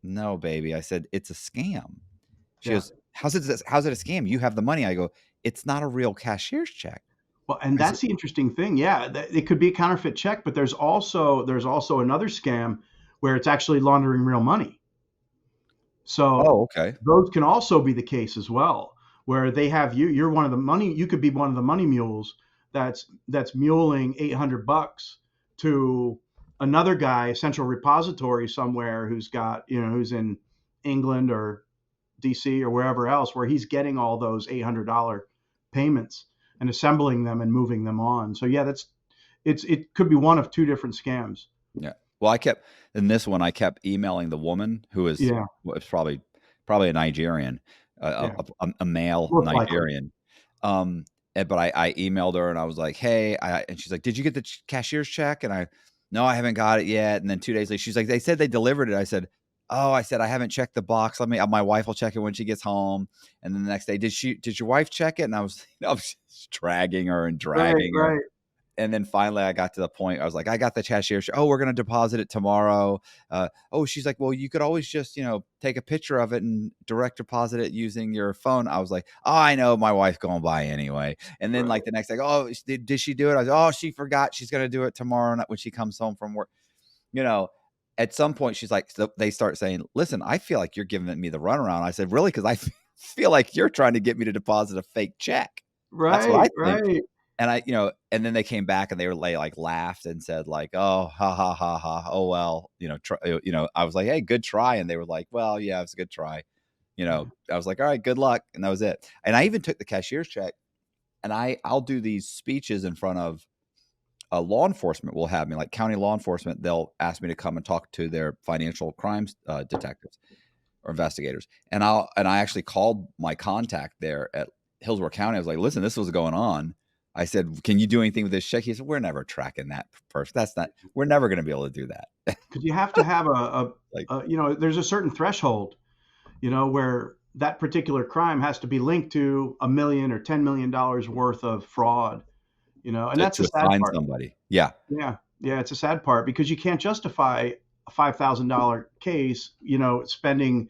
no, baby. I said, it's a scam. She Yeah. goes, how's it a scam? You have the money. I go, it's not a real cashier's check. Well, and I said, that's the interesting thing. Yeah, it could be a counterfeit check, but there's also another scam where it's actually laundering real money. So oh, okay. those can also be the case as well, where they have you. You're one of the money. You could be one of the money mules that's muling 800 bucks to another guy, a central repository somewhere who's got, you know, who's in England or DC or wherever else, where he's getting all those $800 payments and assembling them and moving them on. So yeah, it could be one of two different scams. Yeah. Well, I kept emailing the woman who was Yeah, probably a Nigerian, yeah, a male most likely. Nigerian. But I emailed her and I was like, hey, and she's like, did you get the cashier's check? And no, I haven't got it yet. And then 2 days later, she's like, they said they delivered it. I said, I haven't checked the box. My wife will check it when she gets home. And then the next day, did your wife check it? And I was just dragging her and dragging her. Right. And then finally I got to the point, I was like, I got the cashier. Oh, we're going to deposit it tomorrow. She's like, well, you could always just, you know, take a picture of it and direct deposit it using your phone. I was like, oh, I know my wife's going by anyway. And then like the next day, oh, did she do it? I was like, oh, she forgot. She's going to do it tomorrow when she comes home from work. You know, at some point she's like, so they start saying, listen, I feel like you're giving me the runaround. I said, really? Because I feel like you're trying to get me to deposit a fake check. That's what I think. Right. And and then they came back and they were like laughed and said like, oh, ha, ha, ha, ha. Oh, well, I was like, hey, good try. And they were like, well, yeah, it was a good try. I was like, all right, good luck. And that was it. And I even took the cashier's check and I'll do these speeches in front of law enforcement will have me, like county law enforcement. They'll ask me to come and talk to their financial crimes detectives or investigators. And I actually called my contact there at Hillsborough County. I was like, listen, this was going on. I said, can you do anything with this check? He said, we're never tracking that person. We're never going to be able to do that. Because you have to have Like, there's a certain threshold, where that particular crime has to be linked to $1 million or $10 million worth of fraud, and that's to the sad assign part. somebody. Yeah. Yeah. Yeah. It's a sad part because you can't justify a $5,000 case, spending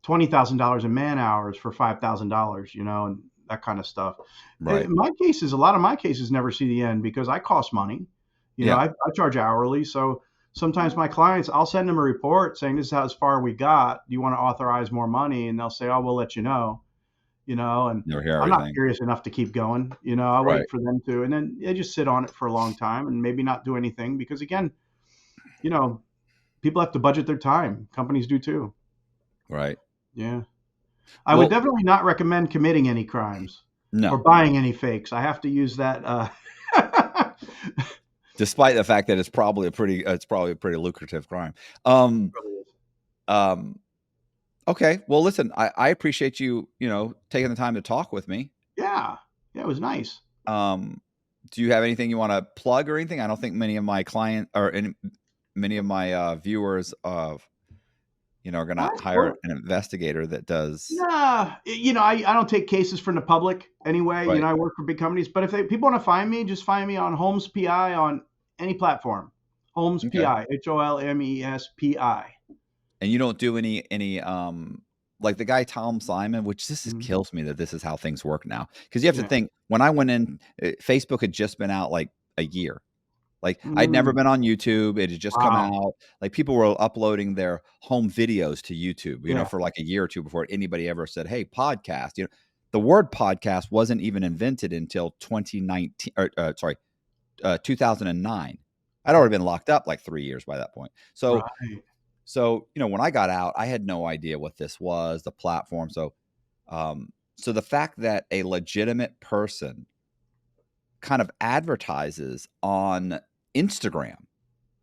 $20,000 in man hours for $5,000, and that kind of stuff. Right. A lot of my cases never see the end because I cost money. I charge hourly. So sometimes my clients, I'll send them a report saying this is how far we got. Do you want to authorize more money? And they'll say, oh, we'll let you know. And Never hear I'm not everything. curious enough to keep going. I'll Right. wait for them to, and then they just sit on it for a long time and maybe not do anything because again, people have to budget their time. Companies do too. Right. Yeah. I would definitely not recommend committing any crimes No. or buying any fakes. I have to use that. Despite the fact that it's probably a pretty lucrative crime. Okay. Well, listen, I appreciate you, taking the time to talk with me. Yeah. Yeah. It was nice. Do you have anything you want to plug or anything? I don't think many of my many of my viewers are going to hire an investigator that does. Nah, I don't take cases from the public anyway. Right. I work for big companies, but if people want to find me, just find me on Holmes PI on any platform. Holmes PI, HOLMESPI. And you don't do any like the guy Tom Simon, which kills me that this is how things work now. Because you have to think, when I went in, Facebook had just been out like a year. Like I'd never been on YouTube. It had just come out. Like people were uploading their home videos to YouTube, for like a year or two before anybody ever said, hey, podcast. the word podcast wasn't even invented until 2019, or 2009. I'd already been locked up like 3 years by that point. So, Right. so when I got out, I had no idea what this was, the platform. So, so the fact that a legitimate person kind of advertises on Instagram,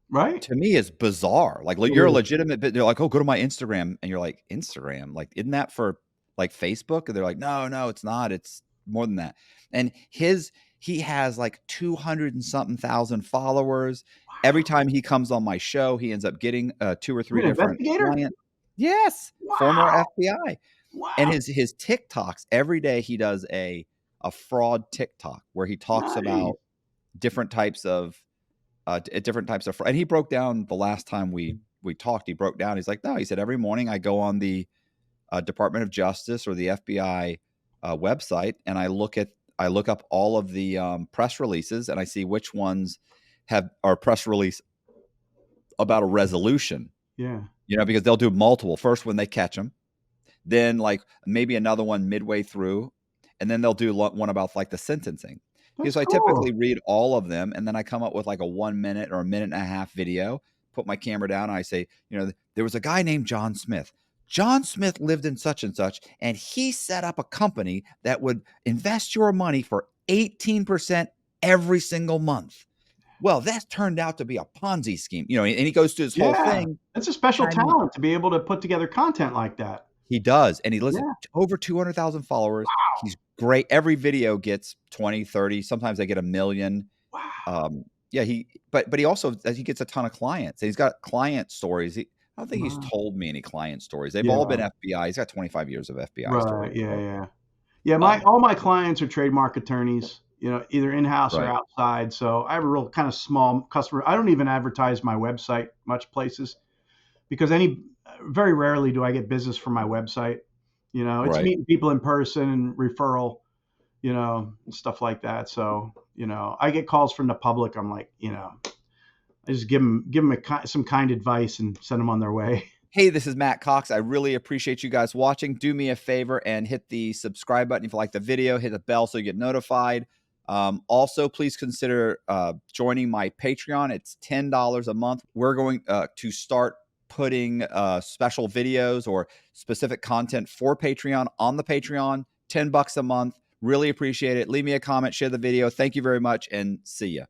Right. to me is bizarre. Like, It you're a is. legitimate, but they're like, oh, go to my Instagram. And you're like, Instagram? Like, isn't that for like Facebook? And they're like, no, it's not. It's more than that. And he has like 200 and something thousand followers. Every time he comes on my show, he ends up getting 2 or 3 You're an different investigator? clients. Yes. Former Wow. FBI. And Wow. his TikToks, every day he does a fraud TikTok where he talks Nice. about different types of fraud. And he broke down the last time we talked. He broke down. He's like, no, he said, every morning I go on the Department of Justice or the FBI website, and I look up all of the press releases, and I see which ones are press release about a resolution. Yeah. Because they'll do multiple. First when they catch them, then like maybe another one midway through, and then they'll do one about like the sentencing. That's Because I cool. typically read all of them, and then I come up with like a 1 minute or a minute and a half video, put my camera down, and I say, there was a guy named John Smith. John Smith lived in such and such, and he set up a company that would invest your money for 18% every single month. Well, that turned out to be a Ponzi scheme, and he goes through his whole thing. That's a special I mean, talent to be able to put together content like that. he does. And he lives Yeah. over 200,000 followers. He's great. Every video gets 20, 30. Sometimes they get 1 million. Wow. Yeah, but he also, he gets a ton of clients. He's got client stories. I don't think he's told me any client stories. They've all been FBI. He's got 25 years of FBI stories. Right. Yeah. All my clients are trademark attorneys, either in-house or Right. outside. So I have a real kind of small customer. I don't even advertise my website much places because very rarely do I get business from my website. It's Right. meeting people in person and referral, and stuff like that. So, I get calls from the public. I'm like, I just give them some kind advice and send them on their way. Hey, this is Matt Cox. I really appreciate you guys watching. Do me a favor and hit the subscribe button if you like the video. Hit the bell so you get notified. Also, please consider joining my Patreon. It's $10 a month. We're going to start putting special videos or specific content for Patreon on the Patreon. $10 a month. Really appreciate it. Leave me a comment, share the video. Thank you very much, and see ya.